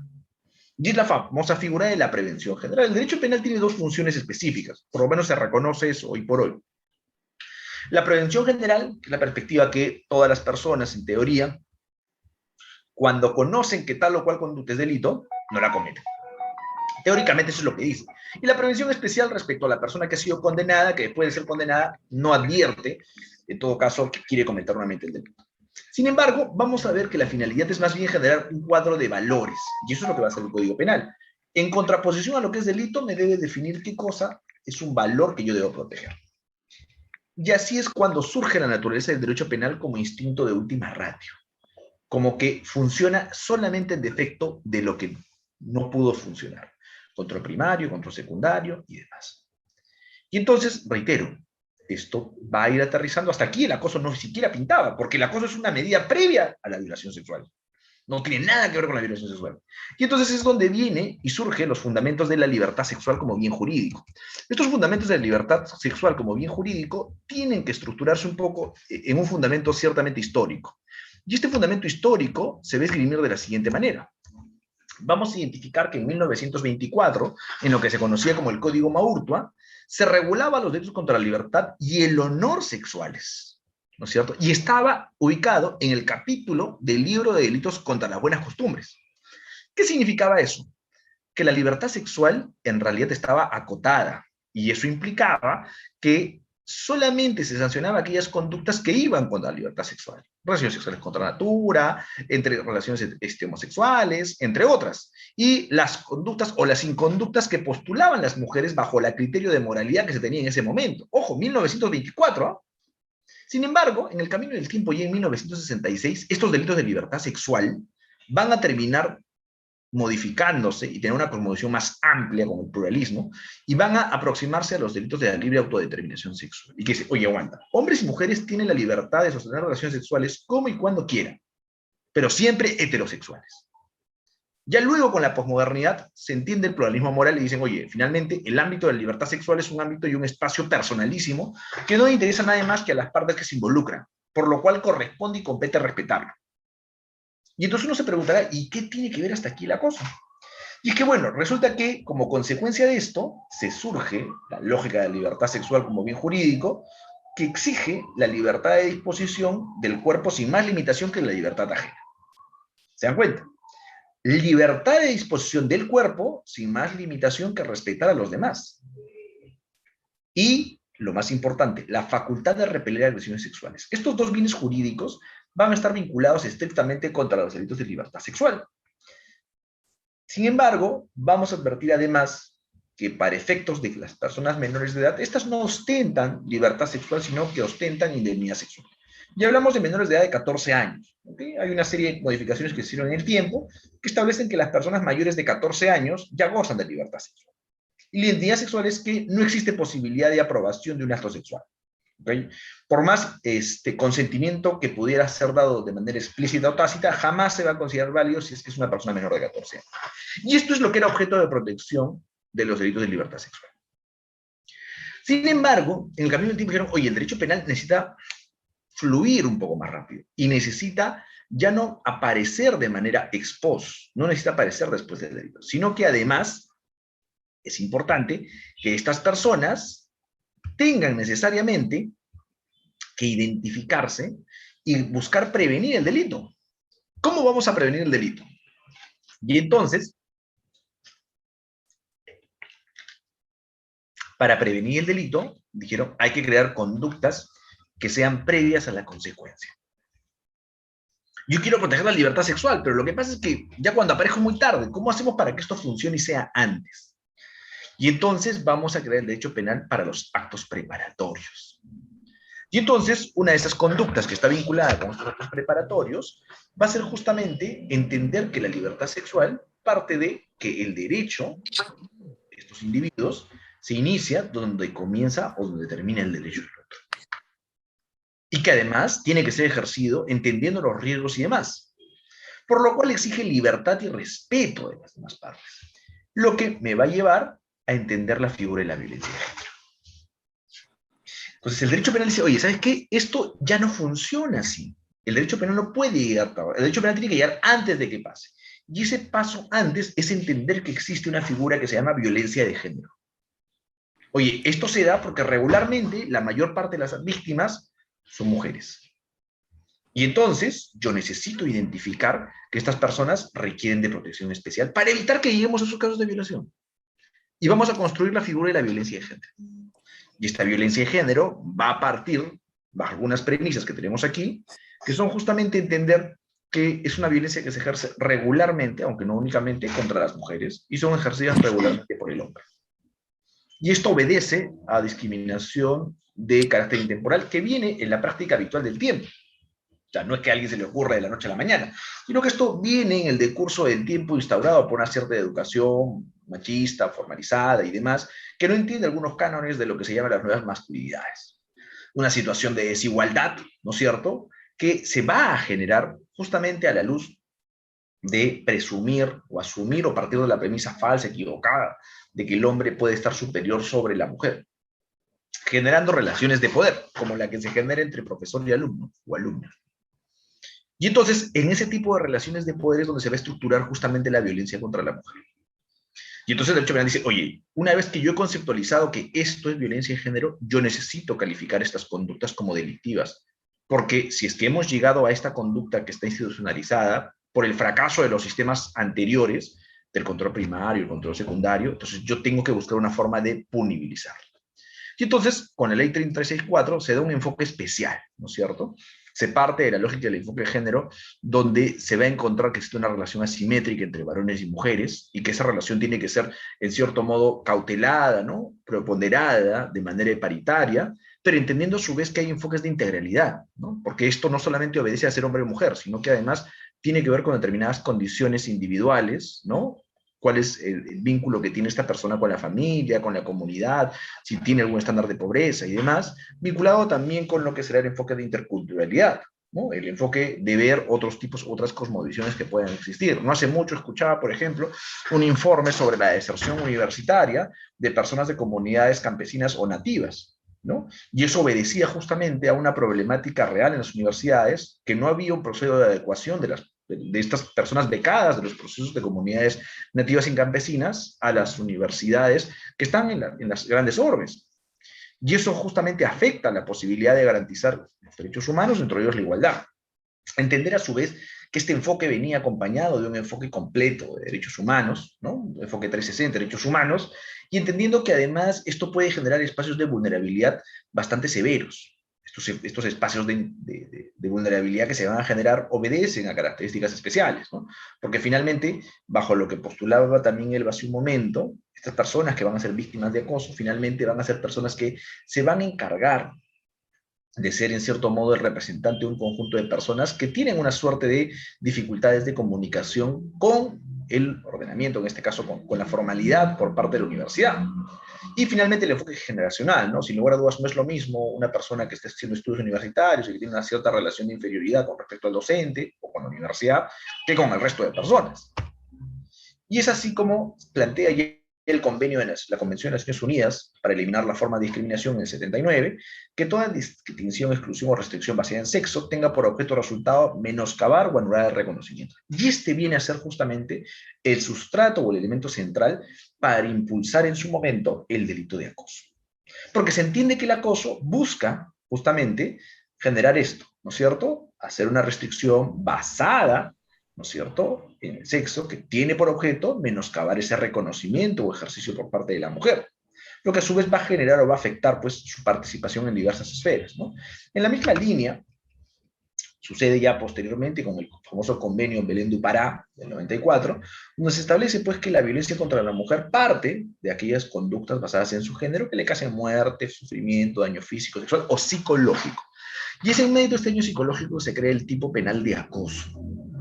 Y es la famosa figura de la prevención general. El derecho penal tiene dos funciones específicas, por lo menos se reconoce eso hoy por hoy. La prevención general, que es la perspectiva que todas las personas, en teoría, cuando conocen que tal o cual conducta es delito, no la cometen. Teóricamente eso es lo que dice. Y la prevención especial respecto a la persona que ha sido condenada, que después de ser condenada, no advierte, en todo caso, que quiere cometer nuevamente el delito. Sin embargo, vamos a ver que la finalidad es más bien generar un cuadro de valores, y eso es lo que va a hacer el Código Penal. En contraposición a lo que es delito, me debe definir qué cosa es un valor que yo debo proteger. Y así es cuando surge la naturaleza del derecho penal como instinto de última ratio, como que funciona solamente en defecto de lo que no pudo funcionar. Control primario, control secundario y demás. Y entonces, reitero, esto va a ir aterrizando. Hasta aquí el acoso no siquiera pintaba, porque el acoso es una medida previa a la violación sexual. No tiene nada que ver con la violación sexual. Y entonces es donde viene y surgen los fundamentos de la libertad sexual como bien jurídico. Estos fundamentos de la libertad sexual como bien jurídico tienen que estructurarse un poco en un fundamento ciertamente histórico. Y este fundamento histórico se ve esgrimir de la siguiente manera. Vamos a identificar que en 1924, en lo que se conocía como el Código Maurtua, se regulaba los delitos contra la libertad y el honor sexuales, ¿no es cierto? Y estaba ubicado en el capítulo del libro de delitos contra las buenas costumbres. ¿Qué significaba eso? Que la libertad sexual en realidad estaba acotada, y eso implicaba que solamente se sancionaban aquellas conductas que iban contra la libertad sexual. Relaciones sexuales contra natura, entre relaciones homosexuales, entre otras. Y las conductas o las inconductas que postulaban las mujeres bajo el criterio de moralidad que se tenía en ese momento. Ojo, 1924, ¿eh? Sin embargo, en el camino del tiempo y en 1966, estos delitos de libertad sexual van a terminar modificándose y tener una cosmovisión más amplia con el pluralismo, y van a aproximarse a los delitos de la libre autodeterminación sexual. Y que dice, oye, aguanta, hombres y mujeres tienen la libertad de sostener relaciones sexuales como y cuando quieran, pero siempre heterosexuales. Ya luego con la posmodernidad se entiende el pluralismo moral y dicen, oye, finalmente el ámbito de la libertad sexual es un ámbito y un espacio personalísimo que no interesa a nadie más que a las partes que se involucran, por lo cual corresponde y compete respetarlo. Y entonces uno se preguntará, ¿y qué tiene que ver hasta aquí la cosa? Y es que, bueno, resulta que como consecuencia de esto, se surge la lógica de la libertad sexual como bien jurídico, que exige la libertad de disposición del cuerpo sin más limitación que la libertad ajena. ¿Se dan cuenta? Libertad de disposición del cuerpo sin más limitación que respetar a los demás. Y, lo más importante, la facultad de repeler agresiones sexuales. Estos dos bienes jurídicos van a estar vinculados estrictamente contra los delitos de libertad sexual. Sin embargo, vamos a advertir además que para efectos de las personas menores de edad, estas no ostentan libertad sexual, sino que ostentan indemnidad sexual. Ya hablamos de menores de edad de 14 años. ¿Okay? Hay una serie de modificaciones que se hicieron en el tiempo que establecen que las personas mayores de 14 años ya gozan de libertad sexual. Y la indemnidad sexual es que no existe posibilidad de aprobación de un acto sexual. ¿Okay? Por más consentimiento que pudiera ser dado de manera explícita o tácita, jamás se va a considerar válido si es que es una persona menor de 14 años. Y esto es lo que era objeto de protección de los delitos de libertad sexual. Sin embargo, en el camino del tiempo dijeron, oye, el derecho penal necesita fluir un poco más rápido y necesita ya no aparecer de manera ex post, no necesita aparecer después del delito, sino que además es importante que estas personas tengan necesariamente que identificarse y buscar prevenir el delito. ¿Cómo vamos a prevenir el delito? Y entonces, para prevenir el delito, dijeron, hay que crear conductas que sean previas a la consecuencia. Yo quiero proteger la libertad sexual, pero lo que pasa es que ya cuando aparezco muy tarde, ¿cómo hacemos para que esto funcione y sea antes? Y entonces vamos a crear el derecho penal para los actos preparatorios. Y entonces, una de esas conductas que está vinculada con estos actos preparatorios va a ser justamente entender que la libertad sexual parte de que el derecho de estos individuos se inicia donde comienza o donde termina el derecho del otro. Y que además tiene que ser ejercido entendiendo los riesgos y demás. Por lo cual exige libertad y respeto de las demás partes. Lo que me va a llevar a entender la figura de la violencia de género. Entonces el derecho penal dice, oye, ¿sabes qué? Esto ya no funciona así. El derecho penal no puede llegar, el derecho penal tiene que llegar antes de que pase. Y ese paso antes es entender que existe una figura que se llama violencia de género. Oye, esto se da porque regularmente la mayor parte de las víctimas son mujeres. Y entonces yo necesito identificar que estas personas requieren de protección especial para evitar que lleguemos a esos casos de violación. Y vamos a construir la figura de la violencia de género. Y esta violencia de género va a partir, bajo algunas premisas que tenemos aquí, que son justamente entender que es una violencia que se ejerce regularmente, aunque no únicamente, contra las mujeres, y son ejercidas regularmente por el hombre. Y esto obedece a discriminación de carácter intemporal que viene en la práctica habitual del tiempo. O sea, no es que a alguien se le ocurra de la noche a la mañana, sino que esto viene en el decurso del tiempo instaurado por una cierta educación machista, formalizada y demás, que no entiende algunos cánones de lo que se llaman las nuevas masculinidades. Una situación de desigualdad, ¿no es cierto?, que se va a generar justamente a la luz de presumir o asumir o partir de la premisa falsa, equivocada, de que el hombre puede estar superior sobre la mujer, generando relaciones de poder, como la que se genera entre profesor y alumno o alumna. Y entonces, en ese tipo de relaciones de poder es donde se va a estructurar justamente la violencia contra la mujer. Y entonces el derecho penal dice, oye, una vez que yo he conceptualizado que esto es violencia de género, yo necesito calificar estas conductas como delictivas. Porque si es que hemos llegado a esta conducta que está institucionalizada por el fracaso de los sistemas anteriores, del control primario, el control secundario, entonces yo tengo que buscar una forma de punibilizarla. Y entonces, con la ley 3364 se da un enfoque especial, ¿no es cierto? Se parte de la lógica del enfoque de género, donde se va a encontrar que existe una relación asimétrica entre varones y mujeres, y que esa relación tiene que ser, en cierto modo, cautelada, ¿no? Preponderada, de manera paritaria, pero entendiendo a su vez que hay enfoques de integralidad, ¿no? Porque esto no solamente obedece a ser hombre o mujer, sino que además tiene que ver con determinadas condiciones individuales, ¿no? Cuál es el vínculo que tiene esta persona con la familia, con la comunidad, si tiene algún estándar de pobreza y demás, vinculado también con lo que será el enfoque de interculturalidad, ¿no? El enfoque de ver otros tipos, otras cosmovisiones que puedan existir. No hace mucho escuchaba, por ejemplo, un informe sobre la deserción universitaria de personas de comunidades campesinas o nativas, ¿no? Y eso obedecía justamente a una problemática real en las universidades, que no había un proceso de adecuación de estas personas becadas de los procesos de comunidades nativas y campesinas a las universidades que están en las grandes orbes. Y eso justamente afecta la posibilidad de garantizar los derechos humanos, entre ellos la igualdad. Entender a su vez que este enfoque venía acompañado de un enfoque completo de derechos humanos, ¿no? Un enfoque 360, derechos humanos, y entendiendo que además esto puede generar espacios de vulnerabilidad bastante severos. Estos espacios de vulnerabilidad que se van a generar obedecen a características especiales, ¿no? Porque finalmente, bajo lo que postulaba también Elba hace un momento, estas personas que van a ser víctimas de acoso, finalmente van a ser personas que se van a encargar de ser en cierto modo el representante de un conjunto de personas que tienen una suerte de dificultades de comunicación con el ordenamiento, en este caso con la formalidad por parte de la universidad. Y finalmente el enfoque generacional, ¿no? Sin lugar a dudas no es lo mismo una persona que esté haciendo estudios universitarios y que tiene una cierta relación de inferioridad con respecto al docente o con la universidad que con el resto de personas. Y es así como plantea el convenio de la Convención de Naciones Unidas para eliminar la forma de discriminación en el 79, que toda distinción, exclusión o restricción basada en sexo tenga por objeto resultado menoscabar o anular el reconocimiento. Y este viene a ser justamente el sustrato o el elemento central para impulsar en su momento el delito de acoso. Porque se entiende que el acoso busca justamente generar esto, ¿no es cierto? Hacer una restricción basada, ¿no es cierto?, en el sexo, que tiene por objeto menoscabar ese reconocimiento o ejercicio por parte de la mujer, lo que a su vez va a generar o va a afectar pues su participación en diversas esferas, ¿no? En la misma línea, sucede ya posteriormente con el famoso convenio Belén du Pará del 94, donde se establece pues que la violencia contra la mujer parte de aquellas conductas basadas en su género que le causan muerte, sufrimiento, daño físico, sexual o psicológico. Y es en medio de este daño psicológico se crea el tipo penal de acoso,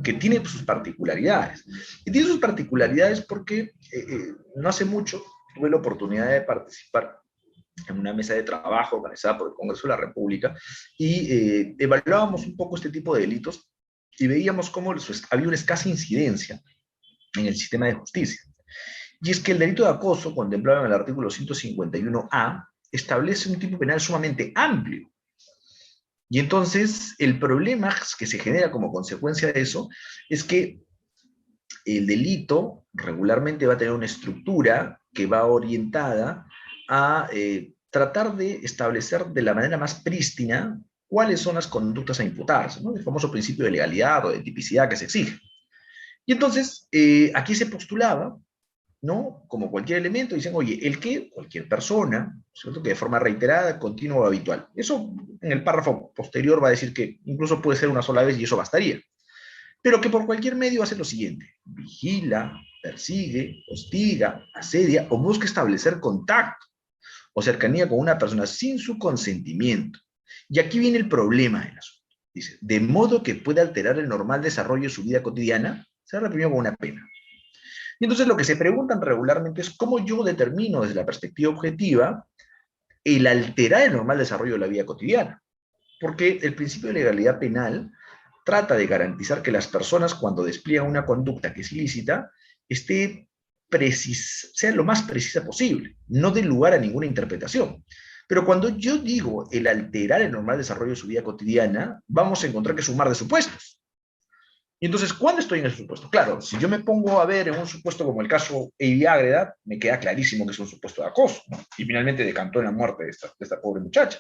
que tiene sus particularidades. Y tiene sus particularidades porque no hace mucho tuve la oportunidad de participar en una mesa de trabajo organizada por el Congreso de la República y evaluábamos un poco este tipo de delitos y veíamos cómo había una escasa incidencia en el sistema de justicia. Y es que el delito de acoso, contemplado en el artículo 151A, establece un tipo penal sumamente amplio. Y entonces el problema que se genera como consecuencia de eso es que el delito regularmente va a tener una estructura que va orientada a tratar de establecer de la manera más prístina cuáles son las conductas a imputarse, ¿no? El famoso principio de legalidad o de tipicidad que se exige. Y entonces aquí se postulaba, ¿no?, como cualquier elemento, dicen, oye, cualquier persona, ¿cierto?, que de forma reiterada, continua o habitual. Eso en el párrafo posterior va a decir que incluso puede ser una sola vez y eso bastaría. Pero que por cualquier medio hace lo siguiente: vigila, persigue, hostiga, asedia o busca establecer contacto o cercanía con una persona sin su consentimiento. Y aquí viene el problema del asunto. Dice, de modo que puede alterar el normal desarrollo de su vida cotidiana, será reprimido con una pena. Y entonces lo que se preguntan regularmente es cómo yo determino desde la perspectiva objetiva el alterar el normal desarrollo de la vida cotidiana. Porque el principio de legalidad penal trata de garantizar que las personas, cuando despliegan una conducta que es ilícita, sea lo más precisa posible, no dé lugar a ninguna interpretación. Pero cuando yo digo el alterar el normal desarrollo de su vida cotidiana, vamos a encontrar que es un mar de supuestos. Y entonces, ¿cuándo estoy en ese supuesto? Claro, si yo me pongo a ver en un supuesto como el caso Evi Ágreda, me queda clarísimo que es un supuesto de acoso, ¿no? Y finalmente decantó en la muerte de esta pobre muchacha.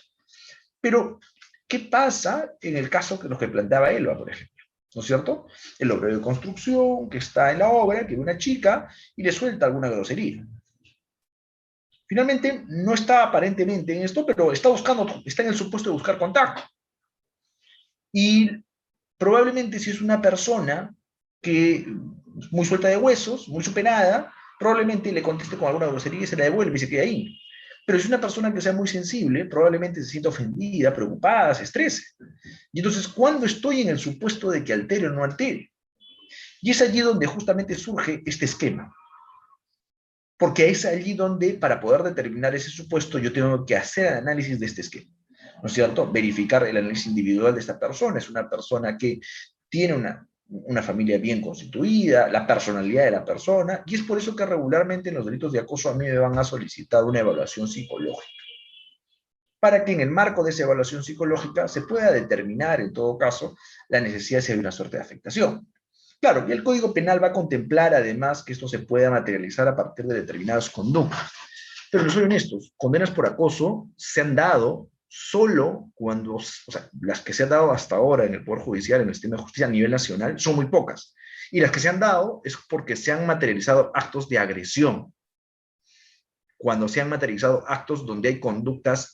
Pero, ¿qué pasa en el caso que los que planteaba Elba, por ejemplo? ¿No es cierto? El obrero de construcción que está en la obra, que ve una chica y le suelta alguna grosería. Finalmente, no está aparentemente en esto, pero está en el supuesto de buscar contacto. Y probablemente si es una persona que muy suelta de huesos, muy superada, probablemente le conteste con alguna grosería y se la devuelve y se queda ahí. Pero si es una persona que sea muy sensible, probablemente se sienta ofendida, preocupada, se estrese. Y entonces, ¿cuándo estoy en el supuesto de que altere o no altere? Y es allí donde justamente surge este esquema. Porque es allí donde, para poder determinar ese supuesto, yo tengo que hacer el análisis de este esquema. ¿No es cierto? Verificar el análisis individual de esta persona. Es una persona que tiene una familia bien constituida, la personalidad de la persona, y es por eso que regularmente en los delitos de acoso a mí me van a solicitar una evaluación psicológica, para que en el marco de esa evaluación psicológica se pueda determinar, en todo caso, la necesidad si hay una suerte de afectación. Claro, y el Código Penal va a contemplar además que esto se pueda materializar a partir de determinadas conductas. Pero no soy honestos, condenas por acoso se han dado solo cuando, o sea, las que se han dado hasta ahora en el Poder Judicial, en el sistema de justicia a nivel nacional, son muy pocas. Y las que se han dado es porque se han materializado actos de agresión. Cuando se han materializado actos donde hay conductas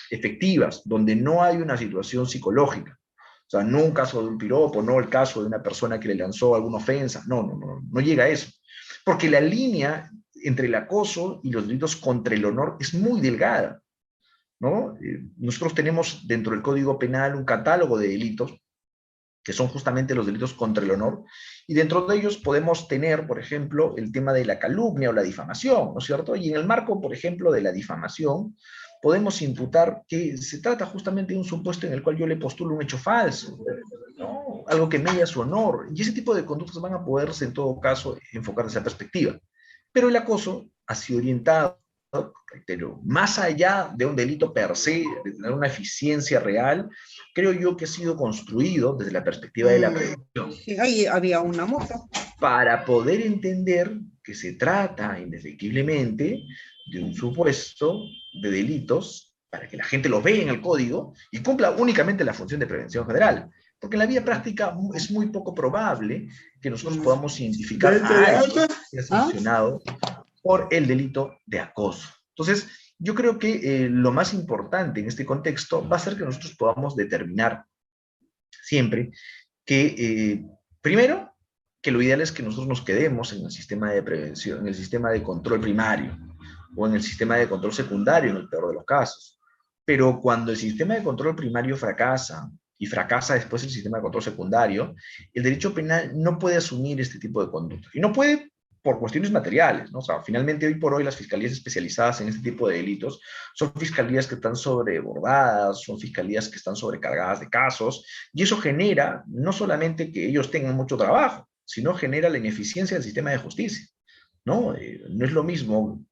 efectivas, donde no hay una situación psicológica. O sea, no un caso de un piropo, no el caso de una persona que le lanzó alguna ofensa. No llega a eso. Porque la línea entre el acoso y los delitos contra el honor es muy delgada, ¿no? Nosotros tenemos dentro del Código Penal un catálogo de delitos que son justamente los delitos contra el honor, y dentro de ellos podemos tener, por ejemplo, el tema de la calumnia o la difamación, ¿no es cierto? Y en el marco, por ejemplo, de la difamación, podemos imputar que se trata justamente de un supuesto en el cual yo le postulo un hecho falso, ¿no? Algo que media su honor, y ese tipo de conductas van a poderse, en todo caso, enfocar desde esa perspectiva. Pero el acoso ha sido orientado, reitero, más allá de un delito per se, de tener una eficiencia real, creo yo que ha sido construido desde la perspectiva de la prevención. Sí, ahí había una moto. Para poder entender que se trata, indefectiblemente, de un supuesto de delitos, para que la gente lo vea en el código y cumpla únicamente la función de prevención general. Porque en la vida práctica es muy poco probable que nosotros podamos identificar a alguien que sea sancionado por el delito de acoso. Entonces, yo creo que lo más importante en este contexto va a ser que nosotros podamos determinar siempre que, primero, que lo ideal es que nosotros nos quedemos en el sistema de prevención, en el sistema de control primario, o en el sistema de control secundario, en el peor de los casos. Pero cuando el sistema de control primario fracasa, y fracasa después el sistema de control secundario, el derecho penal no puede asumir este tipo de conducta. Y no puede por cuestiones materiales, ¿no? O sea, finalmente hoy por hoy las fiscalías especializadas en este tipo de delitos son fiscalías que están sobrebordadas, son fiscalías que están sobrecargadas de casos, y eso genera no solamente que ellos tengan mucho trabajo, sino genera la ineficiencia del sistema de justicia, ¿no? No es lo mismo,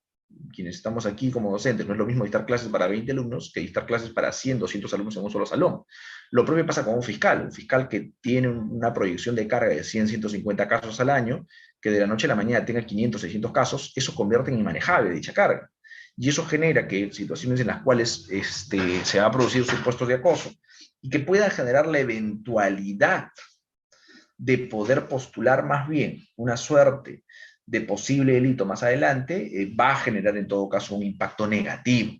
quienes estamos aquí como docentes, no es lo mismo dictar clases para 20 alumnos que dictar clases para 100, 200 alumnos en un solo salón. Lo propio pasa con un fiscal que tiene una proyección de carga de 100, 150 casos al año, que de la noche a la mañana tenga 500, 600 casos, eso convierte en inmanejable dicha carga. Y eso genera que situaciones en las cuales se va a producir supuestos de acoso y que pueda generar la eventualidad de poder postular más bien una suerte de posible delito más adelante, va a generar en todo caso un impacto negativo.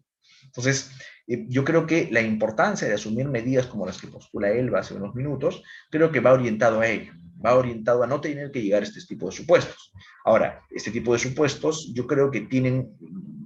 Entonces, yo creo que la importancia de asumir medidas como las que postula Elba hace unos minutos, creo que va orientado a ello, va orientado a no tener que llegar a este tipo de supuestos. Ahora, este tipo de supuestos yo creo que tienen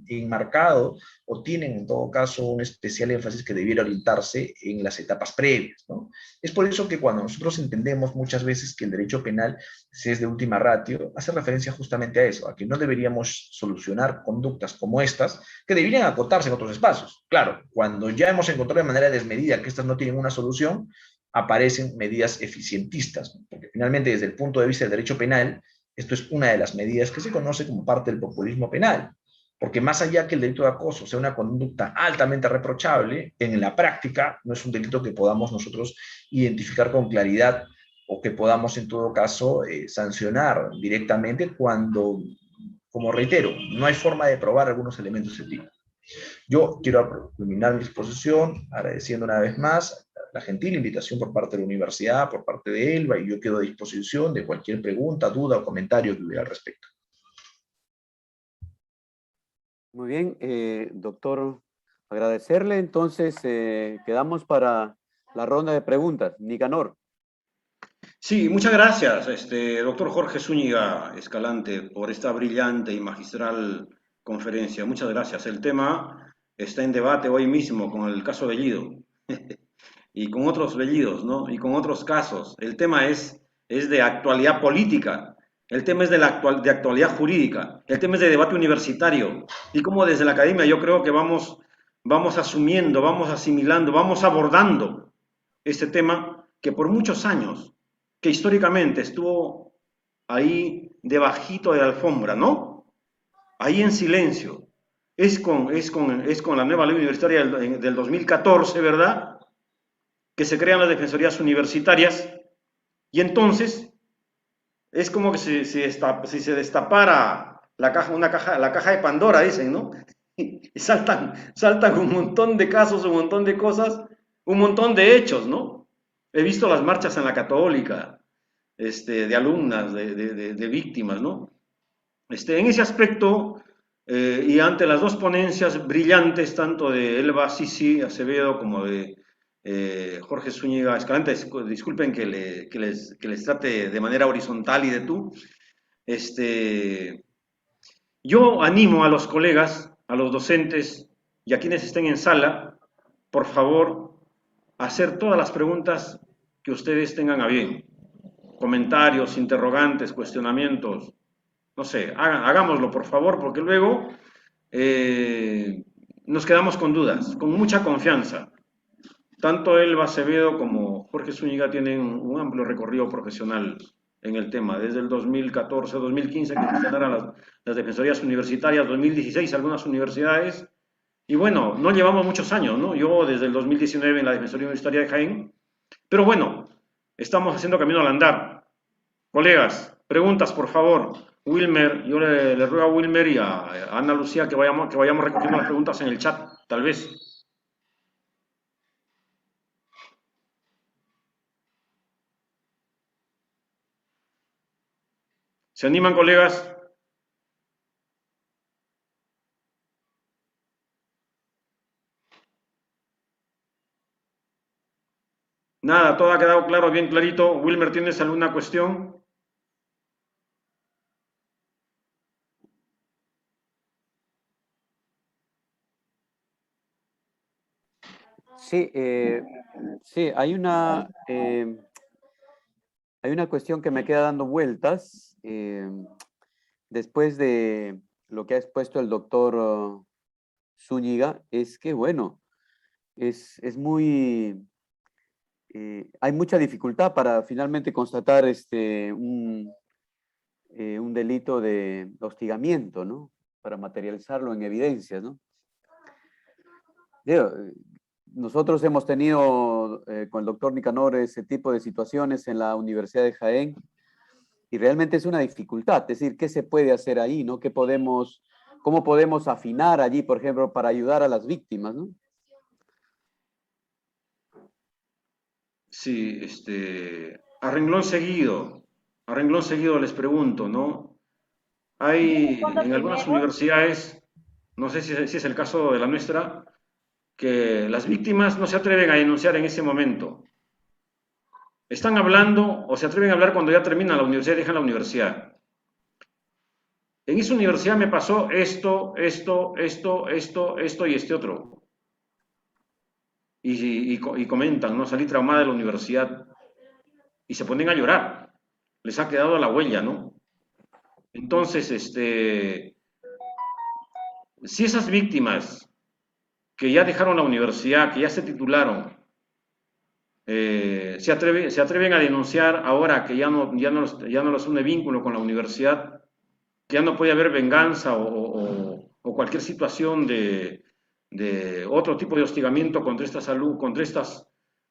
enmarcado o tienen en todo caso un especial énfasis que debiera orientarse en las etapas previas, ¿no? Es por eso que cuando nosotros entendemos muchas veces que el derecho penal es de última ratio, hace referencia justamente a eso, a que no deberíamos solucionar conductas como estas, que deberían acotarse en otros espacios. Claro, cuando ya hemos encontrado de manera desmedida que estas no tienen una solución, aparecen medidas eficientistas, ¿no? Porque finalmente desde el punto de vista del derecho penal, esto es una de las medidas que se conoce como parte del populismo penal, porque más allá que el delito de acoso sea una conducta altamente reprochable, en la práctica no es un delito que podamos nosotros identificar con claridad o que podamos en todo caso sancionar directamente cuando, como reitero, no hay forma de probar algunos elementos de tipo. Yo quiero culminar mi exposición agradeciendo una vez más la gentil invitación por parte de la universidad, por parte de ELBA, y yo quedo a disposición de cualquier pregunta, duda o comentario que hubiera al respecto. Muy bien, doctor, agradecerle. Entonces, quedamos para la ronda de preguntas. Nicanor. Sí, muchas gracias, doctor Jorge Zúñiga Escalante, por esta brillante y magistral conferencia. Muchas gracias. El tema está en debate hoy mismo con el caso Bellido y con otros Bellidos, ¿no? Y con otros casos. El tema es de actualidad política, el tema es de actualidad jurídica, el tema es de debate universitario. Y como desde la academia yo creo que vamos asumiendo, vamos asimilando, vamos abordando este tema que por muchos años, que históricamente estuvo ahí debajito de la alfombra, ¿no? Ahí en silencio. Es con la nueva ley universitaria del 2014, ¿verdad? Que se crean las defensorías universitarias y entonces es como que si se destapara la caja de Pandora, dicen, ¿no? Y saltan un montón de casos, un montón de cosas, un montón de hechos, ¿no? He visto las marchas en la Católica, de alumnas, de víctimas, ¿no? En ese aspecto, y ante las dos ponencias brillantes, tanto de Elba Sisi Acevedo como de Jorge Zúñiga Escalante, disculpen que les trate de manera horizontal y de tú, yo animo a los colegas, a los docentes y a quienes estén en sala, por favor, a hacer todas las preguntas que ustedes tengan a bien. Comentarios, interrogantes, cuestionamientos, no sé, hagámoslo por favor, porque luego nos quedamos con dudas, con mucha confianza. Tanto Elba Acevedo como Jorge Zúñiga tienen un amplio recorrido profesional en el tema, desde el 2014, 2015 que se instalaron las defensorías universitarias, 2016 algunas universidades, y bueno, no llevamos muchos años, ¿no? Yo desde el 2019 en la Defensoría Universitaria de Jaén, pero bueno, estamos haciendo camino al andar. Colegas, preguntas, por favor. Wilmer, yo le ruego a Wilmer y a Ana Lucía que vayamos recogiendo las preguntas en el chat, tal vez. ¿Se animan, colegas? Nada, todo ha quedado claro, bien clarito. Wilmer, ¿tienes alguna cuestión? Sí, sí, hay una cuestión que me queda dando vueltas después de lo que ha expuesto el doctor Zúñiga, es que, bueno, es muy... hay mucha dificultad para finalmente constatar un delito de hostigamiento, ¿no? Para materializarlo en evidencias, ¿no? Digo, nosotros hemos tenido con el doctor Nicanor ese tipo de situaciones en la Universidad de Jaén y realmente es una dificultad. Es decir, ¿qué se puede hacer ahí, ¿no? ¿Cómo podemos afinar allí, por ejemplo, para ayudar a las víctimas, ¿no? Sí, a renglón seguido les pregunto, ¿no? Hay Respondo en algunas primero. universidades, no sé si es el caso de la nuestra, que las víctimas no se atreven a denunciar en ese momento. Están hablando o se atreven a hablar cuando ya terminan la universidad y dejan la universidad. En esa universidad me pasó esto y este otro. Y comentan, ¿no? Salí traumada de la universidad y se ponen a llorar. Les ha quedado la huella, ¿no? Entonces, si esas víctimas que ya dejaron la universidad, que ya se titularon, se atreven a denunciar ahora que ya no los une vínculo con la universidad, que ya no puede haber venganza o cualquier situación de otro tipo de hostigamiento contra estas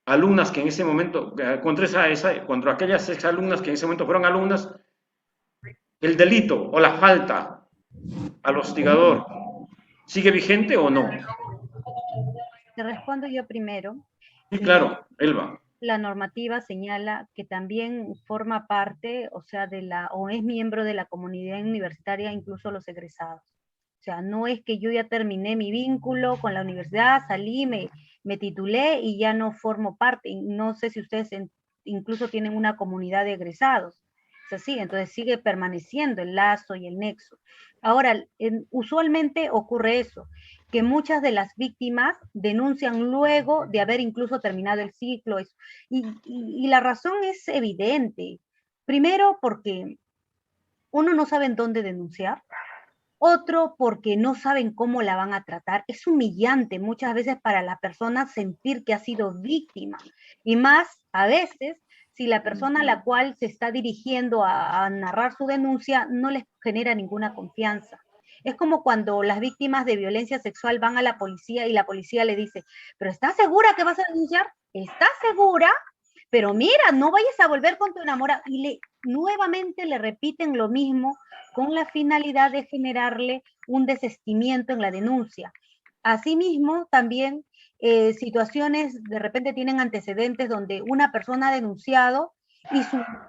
alumnas que en ese momento, contra aquellas exalumnas que en ese momento fueron alumnas, el delito o la falta al hostigador, ¿sigue vigente o no? Te respondo yo primero. Sí, claro, Elba. La normativa señala que también forma parte, o sea, o es miembro de la comunidad universitaria, incluso los egresados. O sea, no es que yo ya terminé mi vínculo con la universidad, salí, me titulé y ya no formo parte. No sé si ustedes incluso tienen una comunidad de egresados. Es así, entonces sigue permaneciendo el lazo y el nexo. Ahora, usualmente ocurre eso, que muchas de las víctimas denuncian luego de haber incluso terminado el ciclo. Y la razón es evidente. Primero, porque uno no sabe en dónde denunciar. Otro, porque no saben cómo la van a tratar. Es humillante muchas veces para la persona sentir que ha sido víctima. Y más, a veces, si la persona a la cual se está dirigiendo a narrar su denuncia no les genera ninguna confianza. Es como cuando las víctimas de violencia sexual van a la policía y la policía le dice, ¿pero estás segura que vas a denunciar? ¿Estás segura? Pero mira, no vayas a volver con tu enamorado. Y nuevamente le repiten lo mismo con la finalidad de generarle un desistimiento en la denuncia. Asimismo, también situaciones de repente tienen antecedentes donde una persona ha denunciado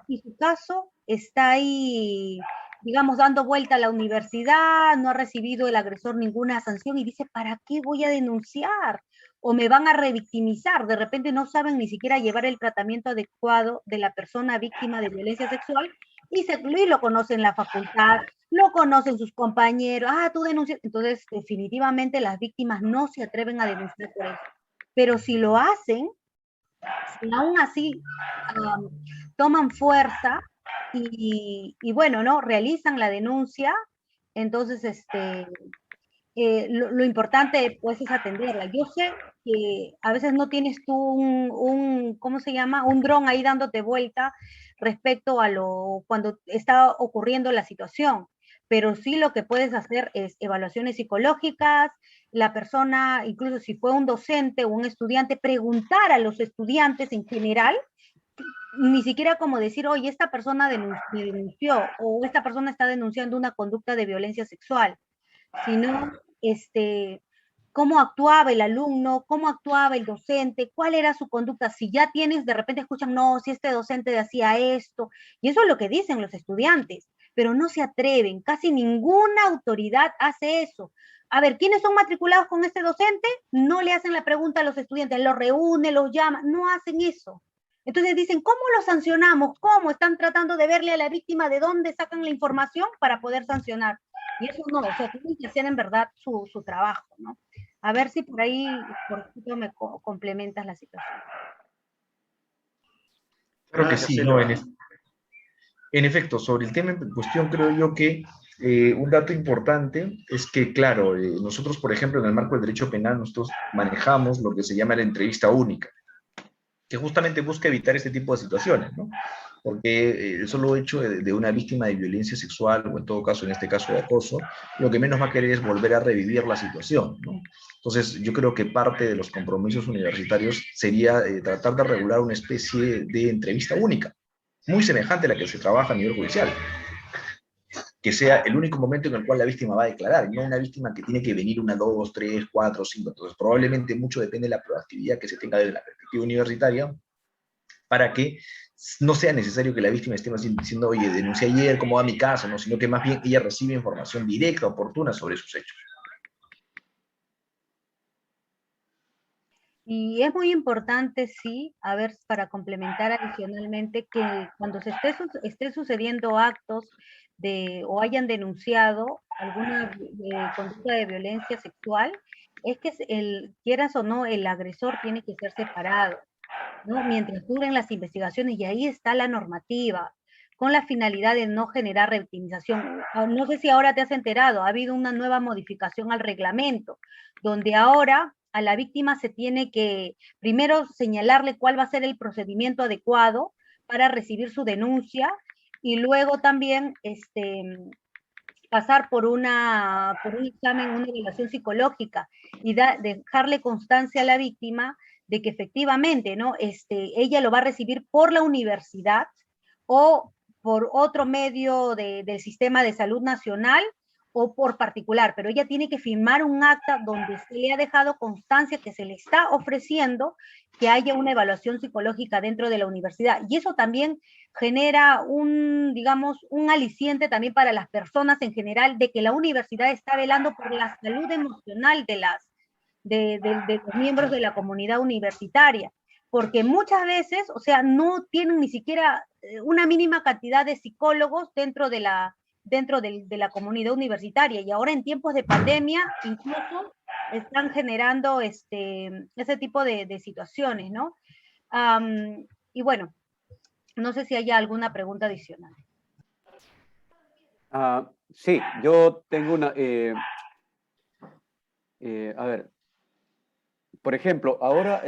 y su caso está ahí, digamos, dando vuelta a la universidad, no ha recibido el agresor ninguna sanción y dice, ¿para qué voy a denunciar? O me van a revictimizar, de repente no saben ni siquiera llevar el tratamiento adecuado de la persona víctima de violencia sexual y lo conocen en la facultad, lo conocen sus compañeros, tú denuncias, entonces definitivamente las víctimas no se atreven a denunciar por eso. Pero si lo hacen, si aún así toman fuerza y bueno, ¿no? Realizan la denuncia, entonces lo importante pues es atenderla. Yo sé que a veces no tienes tú ¿cómo se llama? Un dron ahí dándote vuelta respecto a cuando está ocurriendo la situación, pero sí lo que puedes hacer es evaluaciones psicológicas, la persona, incluso si fue un docente o un estudiante, preguntar a los estudiantes en general, ni siquiera como decir, oye, esta persona denunció o esta persona está denunciando una conducta de violencia sexual, sino cómo actuaba el alumno, cómo actuaba el docente, cuál era su conducta. Si ya tienes, de repente escuchan, no, si este docente hacía esto, y eso es lo que dicen los estudiantes, pero no se atreven, casi ninguna autoridad hace eso. A ver, ¿quiénes son matriculados con este docente? No le hacen la pregunta a los estudiantes, los reúne, los llama, no hacen eso. Entonces dicen, ¿cómo lo sancionamos? ¿Cómo? Están tratando de verle a la víctima de dónde sacan la información para poder sancionar. Y eso no, o sea, tienen que hacer en verdad su trabajo, ¿no? A ver si por ahí, por ejemplo, me complementas la situación. Claro que sí, ¿no? En efecto, sobre el tema en cuestión, creo yo que un dato importante es que, claro, nosotros, por ejemplo, en el marco del derecho penal, nosotros manejamos lo que se llama la entrevista única, que justamente busca evitar este tipo de situaciones, ¿no? Porque el solo hecho de una víctima de violencia sexual, o en todo caso, en este caso de acoso, lo que menos va a querer es volver a revivir la situación, ¿no? Entonces, yo creo que parte de los compromisos universitarios sería tratar de regular una especie de entrevista única, muy semejante a la que se trabaja a nivel judicial, que sea el único momento en el cual la víctima va a declarar, no una víctima que tiene que venir 1, 2, 3, 4, 5. Entonces, probablemente mucho depende de la proactividad que se tenga desde la perspectiva universitaria para que no sea necesario que la víctima esté más diciendo, oye, denuncié ayer, ¿cómo va mi caso? ¿No? Sino que más bien ella recibe información directa, oportuna sobre sus hechos. Y es muy importante, sí, a ver, para complementar adicionalmente, que cuando se esté sucediendo actos o hayan denunciado alguna conducta de violencia sexual, es que quieras o no, el agresor tiene que ser separado, ¿no? Mientras duren las investigaciones, y ahí está la normativa, con la finalidad de no generar revictimización. No sé si ahora te has enterado, ha habido una nueva modificación al reglamento, donde ahora a la víctima se tiene que primero señalarle cuál va a ser el procedimiento adecuado para recibir su denuncia y luego también pasar por un examen, una evaluación psicológica y dejarle constancia a la víctima de que efectivamente, ¿no? Ella lo va a recibir por la universidad o por otro medio del sistema de salud nacional o por particular, pero ella tiene que firmar un acta donde se le ha dejado constancia que se le está ofreciendo que haya una evaluación psicológica dentro de la universidad. Y eso también genera digamos, un aliciente también para las personas en general de que la universidad está velando por la salud emocional de los miembros de la comunidad universitaria. Porque muchas veces, o sea, no tienen ni siquiera una mínima cantidad de psicólogos dentro de la comunidad universitaria, y ahora en tiempos de pandemia incluso están generando ese tipo de situaciones, ¿no? Y bueno, no sé si hay alguna pregunta adicional. Sí, yo tengo una... a ver, por ejemplo, ahora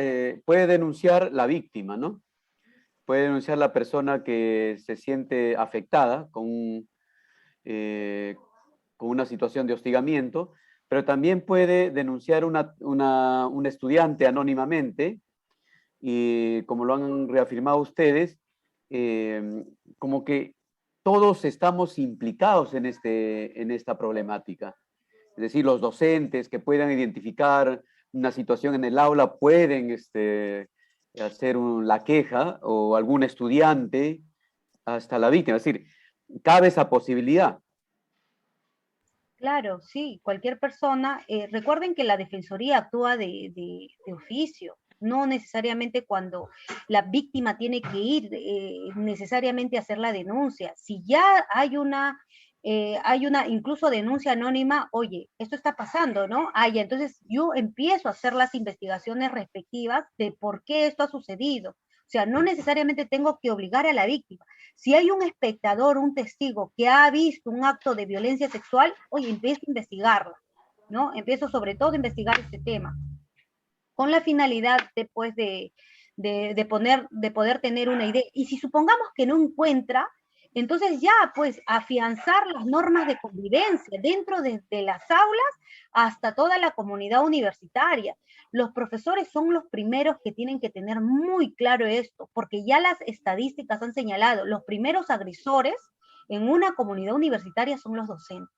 puede denunciar la víctima, ¿no? Puede denunciar la persona que se siente afectada con una situación de hostigamiento, pero también puede denunciar un estudiante anónimamente, y como lo han reafirmado ustedes, como que todos estamos implicados en esta problemática. Es decir, los docentes que puedan identificar una situación en el aula pueden hacer la queja, o algún estudiante hasta la víctima. Es decir, cabe esa posibilidad. Claro, sí, cualquier persona. Recuerden que la Defensoría actúa de oficio, no necesariamente cuando la víctima tiene que ir necesariamente a hacer la denuncia. Si ya hay una incluso denuncia anónima, oye, esto está pasando, ¿no? Ya, entonces yo empiezo a hacer las investigaciones respectivas de por qué esto ha sucedido. O sea, no necesariamente tengo que obligar a la víctima. Si hay un espectador, un testigo que ha visto un acto de violencia sexual, oye, empiezo a investigarla, ¿no? Empiezo sobre todo a investigar este tema, con la finalidad después de poder tener una idea. Y si supongamos que no encuentra, entonces ya, pues, afianzar las normas de convivencia dentro de las aulas hasta toda la comunidad universitaria. Los profesores son los primeros que tienen que tener muy claro esto, porque ya las estadísticas han señalado, los primeros agresores en una comunidad universitaria son los docentes.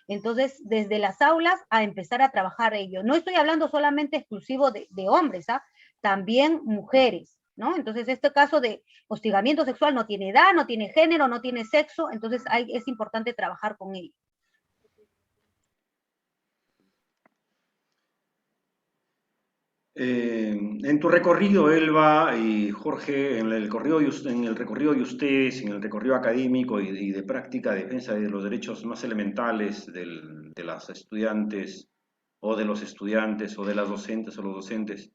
Entonces, desde las aulas a empezar a trabajar ello. No estoy hablando solamente exclusivo de hombres, también mujeres, ¿no? Entonces, este caso de hostigamiento sexual no tiene edad, no tiene género, no tiene sexo, entonces es importante trabajar con ello. En tu recorrido, Elba y Jorge, en el recorrido de ustedes, en el recorrido académico y de práctica de defensa de los derechos más elementales de las estudiantes o de los estudiantes o de las docentes o los docentes,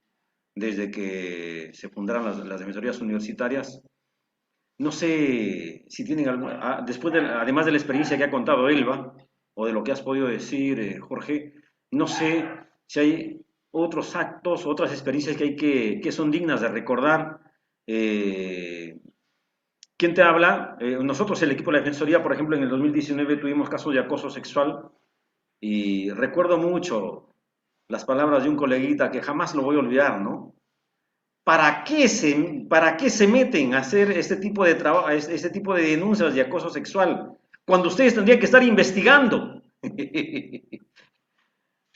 desde que se fundaron las defensorías universitarias, no sé si tienen alguna, además de la experiencia que ha contado Elba, o de lo que has podido decir, Jorge, no sé si hay otros actos, otras experiencias que son dignas de recordar. ¿Quién te habla? Nosotros, el equipo de la Defensoría, por ejemplo, en el 2019 tuvimos casos de acoso sexual, y recuerdo mucho las palabras de un coleguita que jamás lo voy a olvidar, ¿no? ¿Para qué se meten a hacer este tipo de trabajo, este tipo de denuncias de acoso sexual, cuando ustedes tendrían que estar investigando?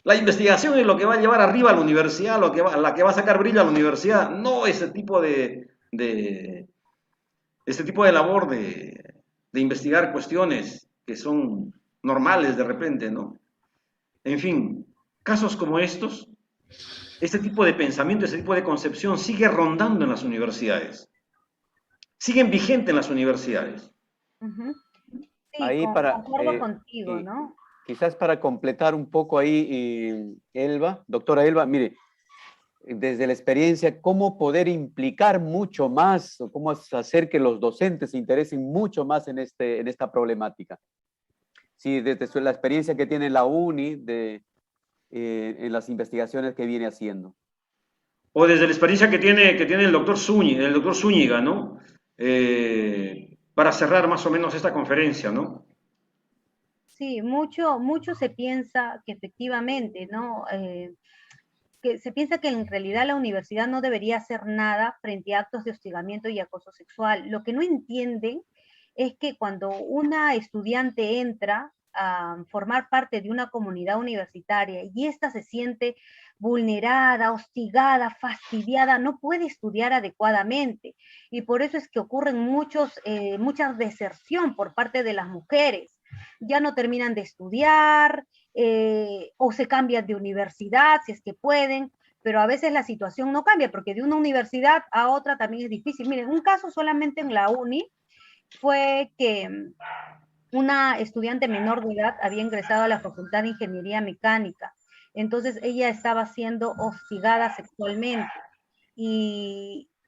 La investigación es lo que va a llevar arriba a la universidad, la que va a sacar brillo a la universidad, no ese tipo de labor de investigar cuestiones que son normales de repente, ¿no? En fin, casos como estos, este tipo de pensamiento, este tipo de concepción sigue rondando en las universidades, siguen vigentes en las universidades. Sí, Ahí concuerdo contigo, ¿no? Quizás para completar un poco ahí, Elba, doctora Elba, mire, desde la experiencia, cómo poder implicar mucho más, o cómo hacer que los docentes se interesen mucho más en esta problemática. Sí, desde la experiencia que tiene la UNI, en las investigaciones que viene haciendo. O desde la experiencia que tiene el doctor Zúñiga, ¿no? Para cerrar más o menos esta conferencia, ¿no? Sí, mucho se piensa que efectivamente, ¿no? Que se piensa que en realidad la universidad no debería hacer nada frente a actos de hostigamiento y acoso sexual. Lo que no entienden es que cuando una estudiante entra a formar parte de una comunidad universitaria y ésta se siente vulnerada, hostigada, fastidiada, no puede estudiar adecuadamente. Y por eso es que ocurren mucha deserción por parte de las mujeres. Ya no terminan de estudiar, o se cambian de universidad si es que pueden, pero a veces la situación no cambia, porque de una universidad a otra también es difícil. Miren, un caso solamente en la uni fue que una estudiante menor de edad había ingresado a la Facultad de Ingeniería Mecánica, entonces ella estaba siendo hostigada sexualmente,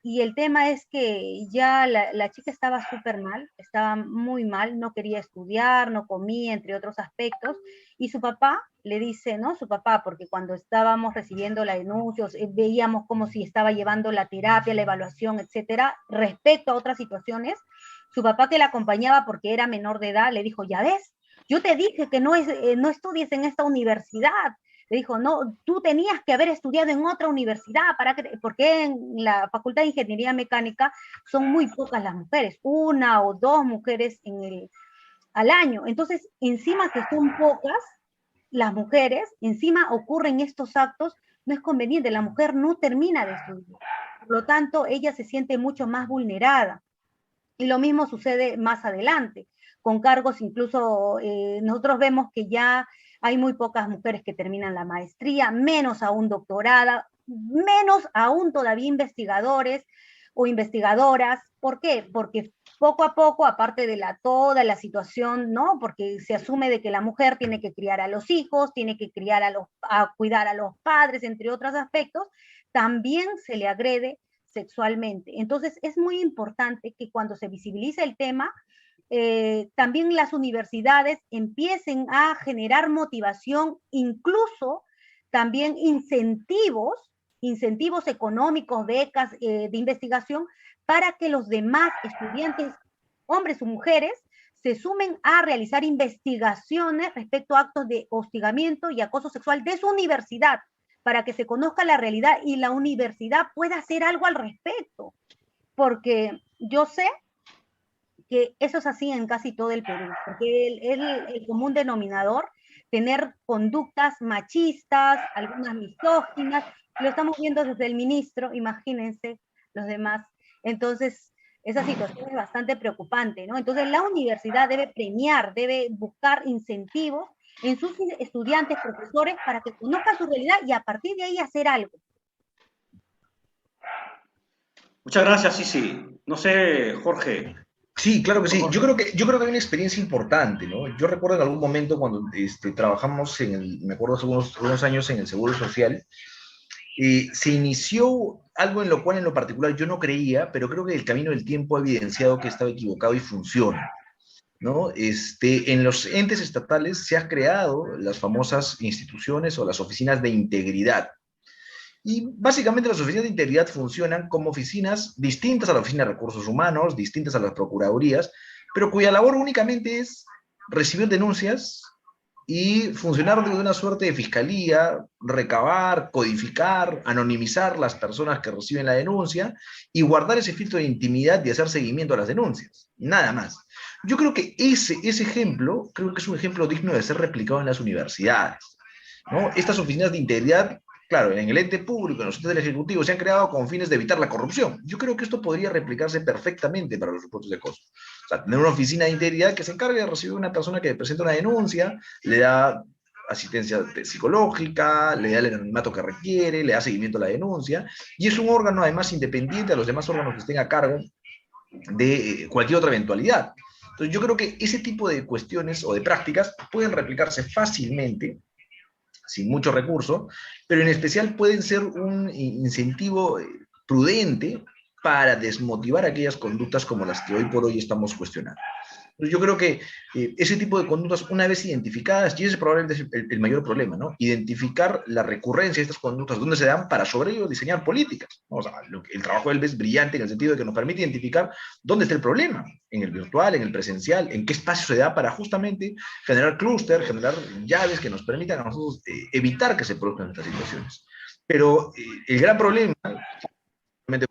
y el tema es que ya la chica estaba súper mal, estaba muy mal, no quería estudiar, no comía, entre otros aspectos, y su papá le dice, ¿no? Su papá, porque cuando estábamos recibiendo la denuncia, veíamos como si estaba llevando la terapia, la evaluación, etcétera, respecto a otras situaciones, su papá, que la acompañaba porque era menor de edad, le dijo, ya ves, yo te dije que no estudies en esta universidad. Le dijo, no, tú tenías que haber estudiado en otra universidad, porque en la Facultad de Ingeniería Mecánica son muy pocas las mujeres, 1 o 2 mujeres al año. Entonces, encima que son pocas las mujeres, encima ocurren estos actos, no es conveniente, la mujer no termina de estudiar. Por lo tanto, ella se siente mucho más vulnerada. Y lo mismo sucede más adelante, con cargos incluso, nosotros vemos que ya hay muy pocas mujeres que terminan la maestría, menos aún doctorada, menos aún todavía investigadores o investigadoras. ¿Por qué? Porque poco a poco, aparte de toda la situación, ¿no? Porque se asume de que la mujer tiene que criar a los hijos, tiene que cuidar a los padres, entre otros aspectos, también se le agrede sexualmente. Entonces, es muy importante que cuando se visibilice el tema, también las universidades empiecen a generar motivación, incluso también incentivos económicos, becas de investigación, para que los demás estudiantes, hombres o mujeres, se sumen a realizar investigaciones respecto a actos de hostigamiento y acoso sexual de su universidad, para que se conozca la realidad y la universidad pueda hacer algo al respecto. Porque yo sé que eso es así en casi todo el Perú, porque el común denominador, tener conductas machistas, algunas misóginas, lo estamos viendo desde el ministro, imagínense los demás. Entonces, esa situación es bastante preocupante, ¿no? Entonces, la universidad debe premiar, debe buscar incentivos en sus estudiantes, profesores, para que conozcan su realidad y a partir de ahí hacer algo. Muchas gracias, Sisi. No sé, Jorge. Sí, claro que sí. Yo creo que hay una experiencia importante, ¿no? Yo recuerdo en algún momento cuando trabajamos me acuerdo hace unos años en el Seguro Social, se inició algo en lo cual en lo particular yo no creía, pero creo que el camino del tiempo ha evidenciado que estaba equivocado y funciona, ¿no? En los entes estatales se han creado las famosas instituciones o las oficinas de integridad. Y básicamente las oficinas de integridad funcionan como oficinas distintas a la Oficina de Recursos Humanos, distintas a las Procuradurías, pero cuya labor únicamente es recibir denuncias y funcionar de una suerte de fiscalía, recabar, codificar, anonimizar las personas que reciben la denuncia y guardar ese filtro de intimidad y hacer seguimiento a las denuncias. Nada más. Yo creo que ese ejemplo, creo que es un ejemplo digno de ser replicado en las universidades, ¿no? Estas oficinas de integridad, claro, en el ente público, en los entes del Ejecutivo, se han creado con fines de evitar la corrupción. Yo creo que esto podría replicarse perfectamente para los supuestos de acoso. O sea, tener una oficina de integridad que se encargue de recibir a una persona que presenta una denuncia, le da asistencia psicológica, le da el anonimato que requiere, le da seguimiento a la denuncia, y es un órgano además independiente a los demás órganos que estén a cargo de cualquier otra eventualidad. Entonces yo creo que ese tipo de cuestiones o de prácticas pueden replicarse fácilmente, sin mucho recurso, pero en especial pueden ser un incentivo prudente para desmotivar aquellas conductas como las que hoy por hoy estamos cuestionando. Yo creo que ese tipo de conductas, una vez identificadas, y ese probablemente es el mayor problema, ¿no? Identificar la recurrencia de estas conductas, dónde se dan, para sobre ello diseñar políticas, ¿no? O sea, el trabajo de él es brillante en el sentido de que nos permite identificar dónde está el problema, en el virtual, en el presencial, en qué espacio se da para justamente generar clúster, generar llaves que nos permitan a nosotros evitar que se produzcan estas situaciones. Pero el gran problema,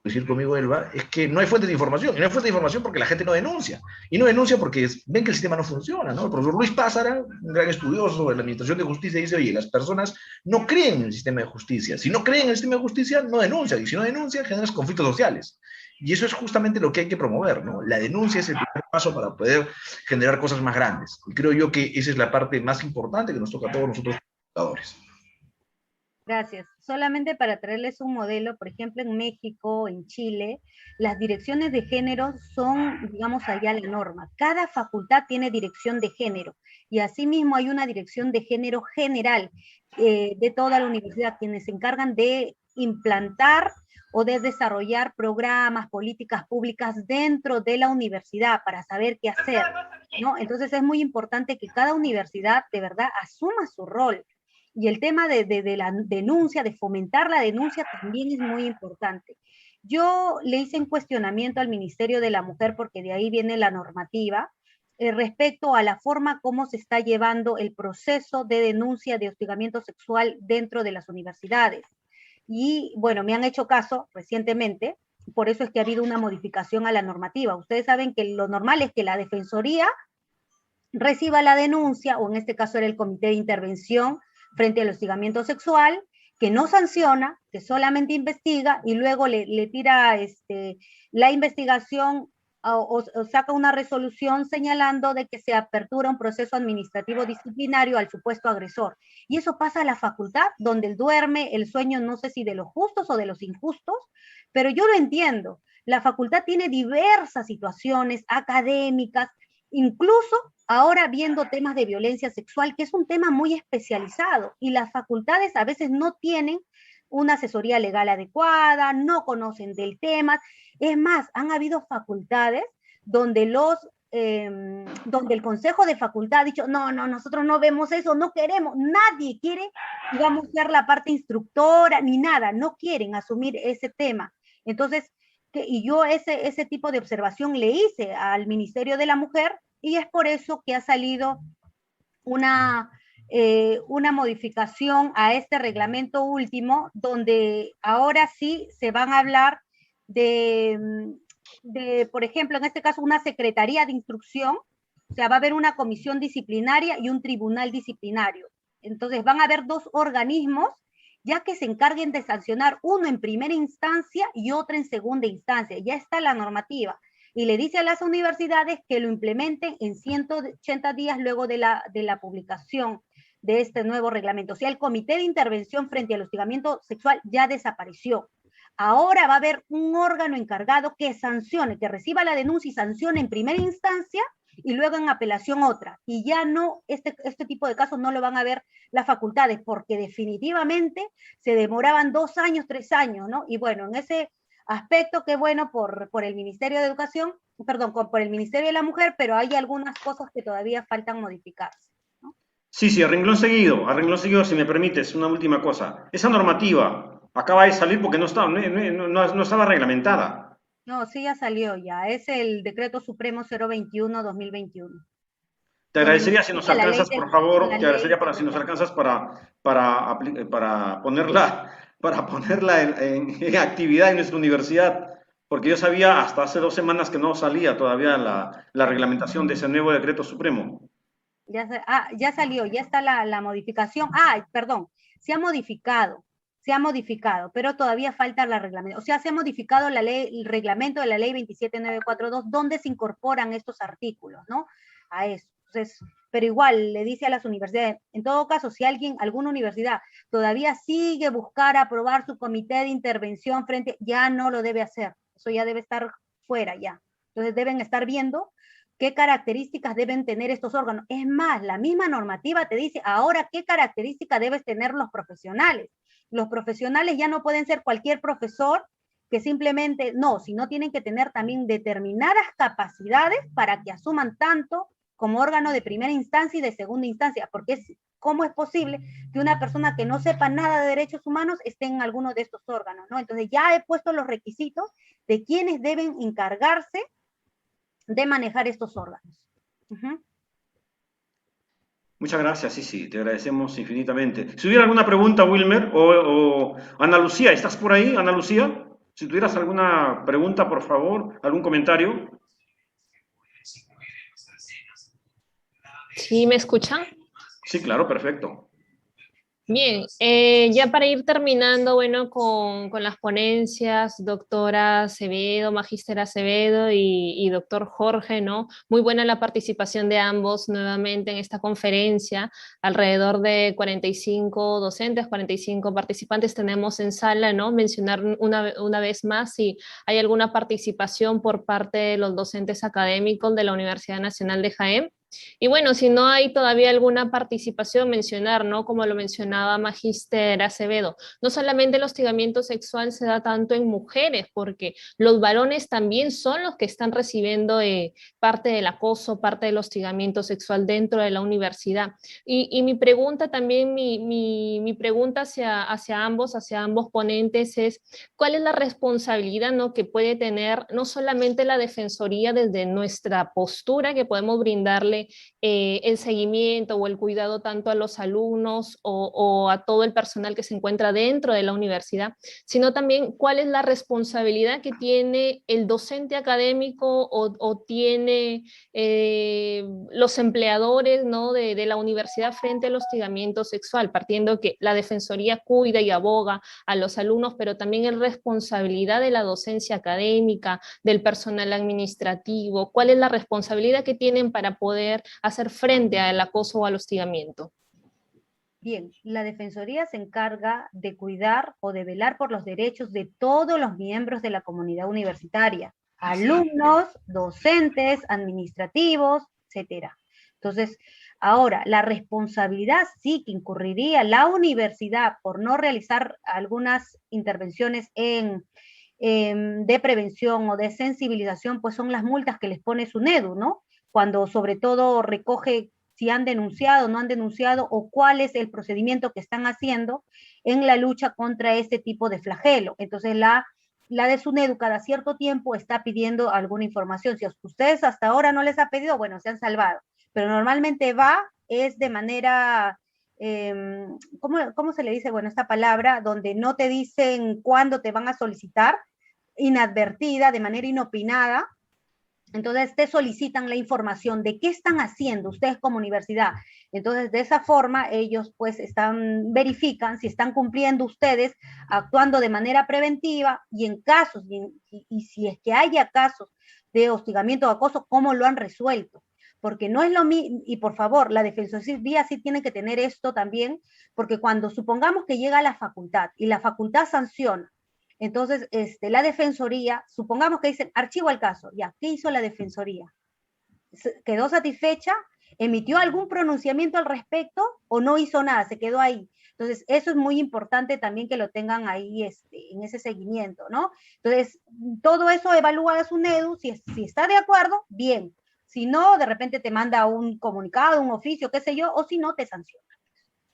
coincidir conmigo, Elba, es que no hay fuentes de información. Y no hay fuentes de información porque la gente no denuncia. Y no denuncia porque ven que el sistema no funciona, ¿no? El profesor Luis Pázara, un gran estudioso de la Administración de Justicia, dice, oye, las personas no creen en el sistema de justicia. Si no creen en el sistema de justicia, no denuncian. Y si no denuncian, generan conflictos sociales. Y eso es justamente lo que hay que promover, ¿no? La denuncia es el primer paso para poder generar cosas más grandes. Y creo yo que esa es la parte más importante que nos toca a todos nosotros, educadores. Gracias. Solamente para traerles un modelo, por ejemplo, en México, en Chile, las direcciones de género son, digamos, allá la norma. Cada facultad tiene dirección de género, y asimismo hay una dirección de género general de toda la universidad, quienes se encargan de implantar o de desarrollar programas, políticas públicas dentro de la universidad para saber qué hacer, ¿no? Entonces es muy importante que cada universidad de verdad asuma su rol. Y el tema de la denuncia, de fomentar la denuncia, también es muy importante. Yo le hice un cuestionamiento al Ministerio de la Mujer, porque de ahí viene la normativa, respecto a la forma como se está llevando el proceso de denuncia de hostigamiento sexual dentro de las universidades. Y bueno, me han hecho caso recientemente, por eso es que ha habido una modificación a la normativa. Ustedes saben que lo normal es que la Defensoría reciba la denuncia, o en este caso era el Comité de Intervención frente al hostigamiento sexual, que no sanciona, que solamente investiga, y luego le tira la investigación o saca una resolución señalando de que se apertura un proceso administrativo disciplinario al supuesto agresor. Y eso pasa a la facultad, donde duerme el sueño, no sé si de los justos o de los injustos, pero yo lo entiendo. La facultad tiene diversas situaciones académicas, incluso ahora viendo temas de violencia sexual, que es un tema muy especializado, y las facultades a veces no tienen una asesoría legal adecuada, no conocen del tema. Es más, han habido facultades donde donde el consejo de facultad ha dicho, no, nosotros no vemos eso, no queremos, nadie quiere, digamos, ser la parte instructora, ni nada, no quieren asumir ese tema. Entonces, y yo ese tipo de observación le hice al Ministerio de la Mujer, y es por eso que ha salido una modificación a este reglamento último, donde ahora sí se van a hablar de, por ejemplo, en este caso, una secretaría de instrucción. O sea, va a haber una comisión disciplinaria y un tribunal disciplinario. Entonces van a haber dos organismos ya que se encarguen de sancionar, uno en primera instancia y otro en segunda instancia. Ya está la normativa. Y le dice a las universidades que lo implementen en 180 días luego de la publicación de este nuevo reglamento. O sea, el Comité de Intervención frente al hostigamiento sexual ya desapareció. Ahora va a haber un órgano encargado que sancione, que reciba la denuncia y sancione en primera instancia y luego en apelación otra. Y ya no, este tipo de casos no lo van a ver las facultades, porque definitivamente se demoraban 2 años, 3 años, ¿no? Y bueno, en ese aspecto, qué bueno por el Ministerio de Educación, perdón, por el Ministerio de la Mujer, pero hay algunas cosas que todavía faltan modificarse, ¿no? Sí, a renglón seguido, si me permites, una última cosa. Esa normativa acaba de salir porque no estaba reglamentada. No, sí, ya salió ya. Es el Decreto Supremo 021-2021. Te agradecería si nos alcanzas, por favor, te agradecería si nos alcanzas para ponerla en actividad en nuestra universidad, porque yo sabía hasta hace 2 semanas que no salía todavía la reglamentación de ese nuevo Decreto Supremo. Ya salió, ya está la modificación. Perdón, se ha modificado, pero todavía falta la reglamentación. O sea, se ha modificado el reglamento de la ley 27942, donde se incorporan estos artículos, ¿no? A eso. Entonces, pero igual le dice a las universidades, en todo caso, si alguna universidad todavía sigue buscar aprobar su comité de intervención ya no lo debe hacer. Eso ya debe estar fuera ya. Entonces deben estar viendo qué características deben tener estos órganos. Es más, la misma normativa te dice ahora qué características deben tener los profesionales. Los profesionales ya no pueden ser cualquier profesor que simplemente, no, sino tienen que tener también determinadas capacidades para que asuman tanto como órgano de primera instancia y de segunda instancia, porque ¿cómo es posible que una persona que no sepa nada de derechos humanos esté en alguno de estos órganos, ¿no? Entonces ya he puesto los requisitos de quienes deben encargarse de manejar estos órganos. Muchas gracias, sí, te agradecemos infinitamente. Si hubiera alguna pregunta, Wilmer, o Ana Lucía, ¿estás por ahí, Ana Lucía? Si tuvieras alguna pregunta, por favor, algún comentario. ¿Sí me escuchan? Sí, claro, perfecto. Bien, ya para ir terminando, bueno, con las ponencias, doctora Acevedo, magíster Acevedo y doctor Jorge, ¿no? Muy buena la participación de ambos nuevamente en esta conferencia, alrededor de 45 docentes, 45 participantes tenemos en sala, ¿no? Mencionar una vez más si hay alguna participación por parte de los docentes académicos de la Universidad Nacional de Jaén. Y bueno, si no hay todavía alguna participación, mencionar, ¿no? Como lo mencionaba Magíster Acevedo, no solamente el hostigamiento sexual se da tanto en mujeres, porque los varones también son los que están recibiendo parte del acoso, parte del hostigamiento sexual dentro de la universidad. Y mi pregunta también, mi pregunta hacia ambos ponentes es, ¿cuál es la responsabilidad, ¿no? que puede tener no solamente la Defensoría desde nuestra postura que podemos brindarle el seguimiento o el cuidado tanto a los alumnos o a todo el personal que se encuentra dentro de la universidad, sino también cuál es la responsabilidad que tiene el docente académico o tiene los empleadores, ¿no? de la universidad frente al hostigamiento sexual, partiendo que la Defensoría cuida y aboga a los alumnos, pero también es responsabilidad de la docencia académica, del personal administrativo, cuál es la responsabilidad que tienen para poder hacer frente al acoso o al hostigamiento. Bien, la Defensoría se encarga de cuidar o de velar por los derechos de todos los miembros de la comunidad universitaria, alumnos, docentes, administrativos, etcétera. Entonces, ahora, la responsabilidad sí que incurriría la universidad por no realizar algunas intervenciones de prevención o de sensibilización, pues son las multas que les pone SUNEDU, ¿no? Cuando sobre todo recoge si han denunciado, no han denunciado, o cuál es el procedimiento que están haciendo en la lucha contra este tipo de flagelo. Entonces, la de SUNEDU cada cierto tiempo está pidiendo alguna información. Si a ustedes hasta ahora no les ha pedido, bueno, se han salvado. Pero normalmente es de manera, ¿cómo se le dice? Bueno, esta palabra, donde no te dicen cuándo te van a solicitar, inadvertida, de manera inopinada. Entonces te solicitan la información de qué están haciendo ustedes como universidad. Entonces de esa forma ellos pues verifican si están cumpliendo ustedes, actuando de manera preventiva y en casos, y si es que haya casos de hostigamiento o acoso, cómo lo han resuelto. Porque no es lo mismo, y por favor, la Defensoría sí tiene que tener esto también, porque cuando supongamos que llega a la facultad y la facultad sanciona, entonces, la Defensoría, supongamos que dicen, archivo el caso, ya, ¿qué hizo la Defensoría? ¿Quedó satisfecha? ¿Emitió algún pronunciamiento al respecto o no hizo nada? Se quedó ahí. Entonces, eso es muy importante también que lo tengan ahí en ese seguimiento, ¿no? Entonces, todo eso evalúa a SUNEDU, si está de acuerdo, bien. Si no, de repente te manda un comunicado, un oficio, qué sé yo, o si no, te sanciona.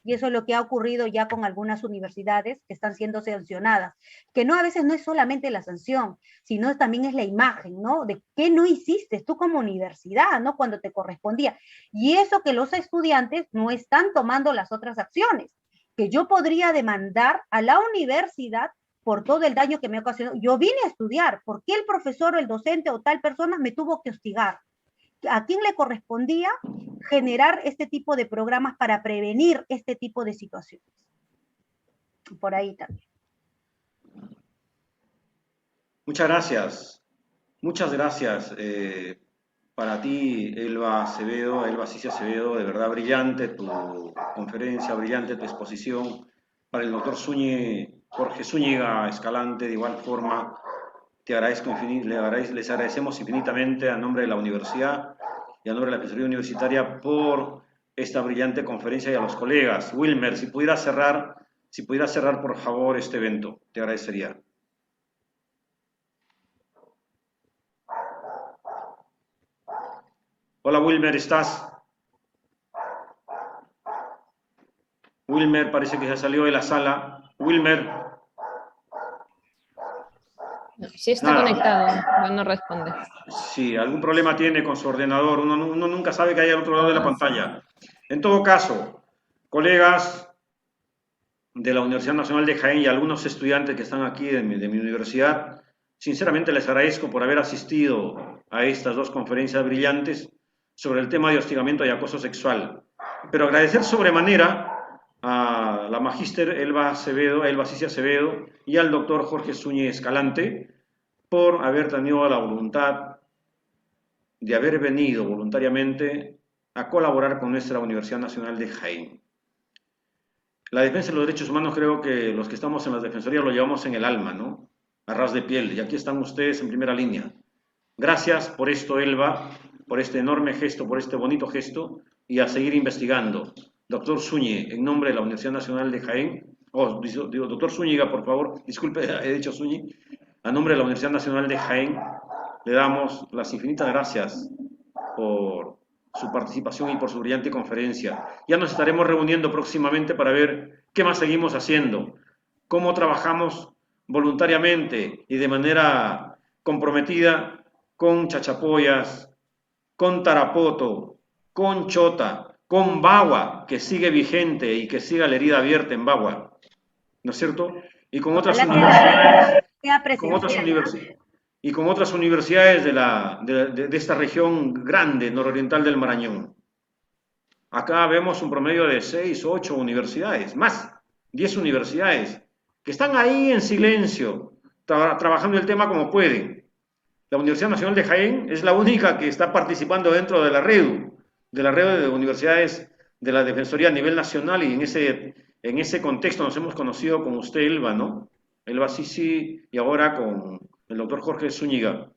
Y eso es lo que ha ocurrido ya con algunas universidades que están siendo sancionadas, que no, a veces no es solamente la sanción, sino también es la imagen, ¿no? De qué no hiciste tú como universidad, ¿no? Cuando te correspondía. Y eso que los estudiantes no están tomando las otras acciones, que yo podría demandar a la universidad por todo el daño que me ocasionó. Yo vine a estudiar, ¿por qué el profesor o el docente o tal persona me tuvo que hostigar? ¿A quién le correspondía generar este tipo de programas para prevenir este tipo de situaciones? Por ahí también. Muchas gracias. Muchas gracias para ti, Elba Cicia Acevedo, de verdad brillante tu conferencia, brillante tu exposición. Para el doctor Jorge Zúñiga Escalante, de igual forma, les agradecemos infinitamente a nombre de la universidad y a nombre de la Defensoría Universitaria por esta brillante conferencia y a los colegas. Wilmer, si pudiera cerrar por favor este evento, te agradecería. Hola Wilmer, ¿estás? Wilmer parece que ya salió de la sala. Wilmer. Sí está Nada. conectado, pero no responde. Sí, algún problema tiene con su ordenador. Uno nunca sabe que hay al otro lado de la pantalla. En todo caso, colegas de la Universidad Nacional de Jaén y algunos estudiantes que están aquí de mi universidad, sinceramente les agradezco por haber asistido a estas dos conferencias brillantes sobre el tema de hostigamiento y acoso sexual. Pero agradecer sobremanera a la magíster Elba Cicia Acevedo y al doctor Jorge Zúñiga Escalante por haber tenido la voluntad de haber venido voluntariamente a colaborar con nuestra Universidad Nacional de Jaén. La defensa de los derechos humanos, creo que los que estamos en las defensorías lo llevamos en el alma, ¿no? A ras de piel, y aquí están ustedes en primera línea. Gracias por esto, Elba, por este enorme gesto, por este bonito gesto, y a seguir investigando. Doctor Zúñiga, en nombre de la Universidad Nacional de Jaén, doctor Zúñiga, por favor, disculpe, he dicho Zúñiga, a nombre de la Universidad Nacional de Jaén, le damos las infinitas gracias por su participación y por su brillante conferencia. Ya nos estaremos reuniendo próximamente para ver qué más seguimos haciendo, cómo trabajamos voluntariamente y de manera comprometida con Chachapoyas, con Tarapoto, con Chota, con Bagua, que sigue vigente y que siga la herida abierta en Bagua, ¿no es cierto? Y con otras universidades, y con otras universidades de esta región grande, nororiental del Marañón. Acá vemos un promedio de 6 o 8 universidades, más 10 universidades, que están ahí en silencio, trabajando el tema como pueden. La Universidad Nacional de Jaén es la única que está participando dentro de la red de universidades de la Defensoría a nivel nacional, y en ese contexto nos hemos conocido con usted, Elba, ¿no? Elba Sisi, y ahora con el doctor Jorge Zúñiga.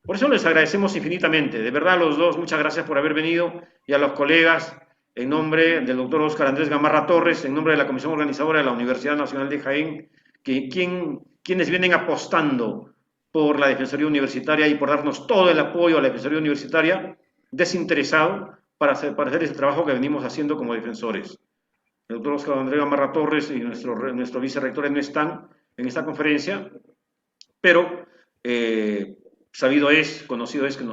Por eso les agradecemos infinitamente, de verdad a los dos, muchas gracias por haber venido, y a los colegas, en nombre del doctor Óscar Andrés Gamarra Torres, en nombre de la Comisión Organizadora de la Universidad Nacional de Jaén, quienes vienen apostando por la Defensoría Universitaria y por darnos todo el apoyo a la Defensoría Universitaria, desinteresado, para hacer ese trabajo que venimos haciendo como defensores. El doctor Óscar Andrés Gamarra Torres y nuestro vicerrector no están en esta conferencia, pero conocido es que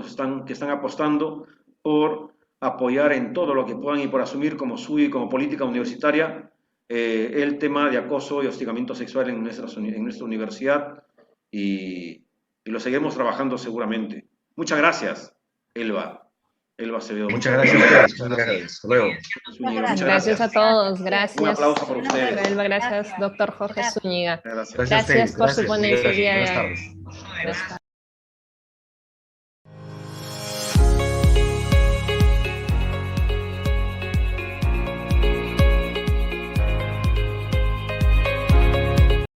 están apostando por apoyar en todo lo que puedan y por asumir como suyo y como política universitaria el tema de acoso y hostigamiento sexual en nuestra universidad, y lo seguiremos trabajando seguramente. Muchas gracias, Elba Acevedo. Muchas gracias. Hasta luego. Gracias a todos. Gracias. Un aplauso por ustedes. Elba, gracias, doctor Jorge Zúñiga. Gracias. Gracias por su ponencia el día de hoy. Buenas tardes. Buenas tardes.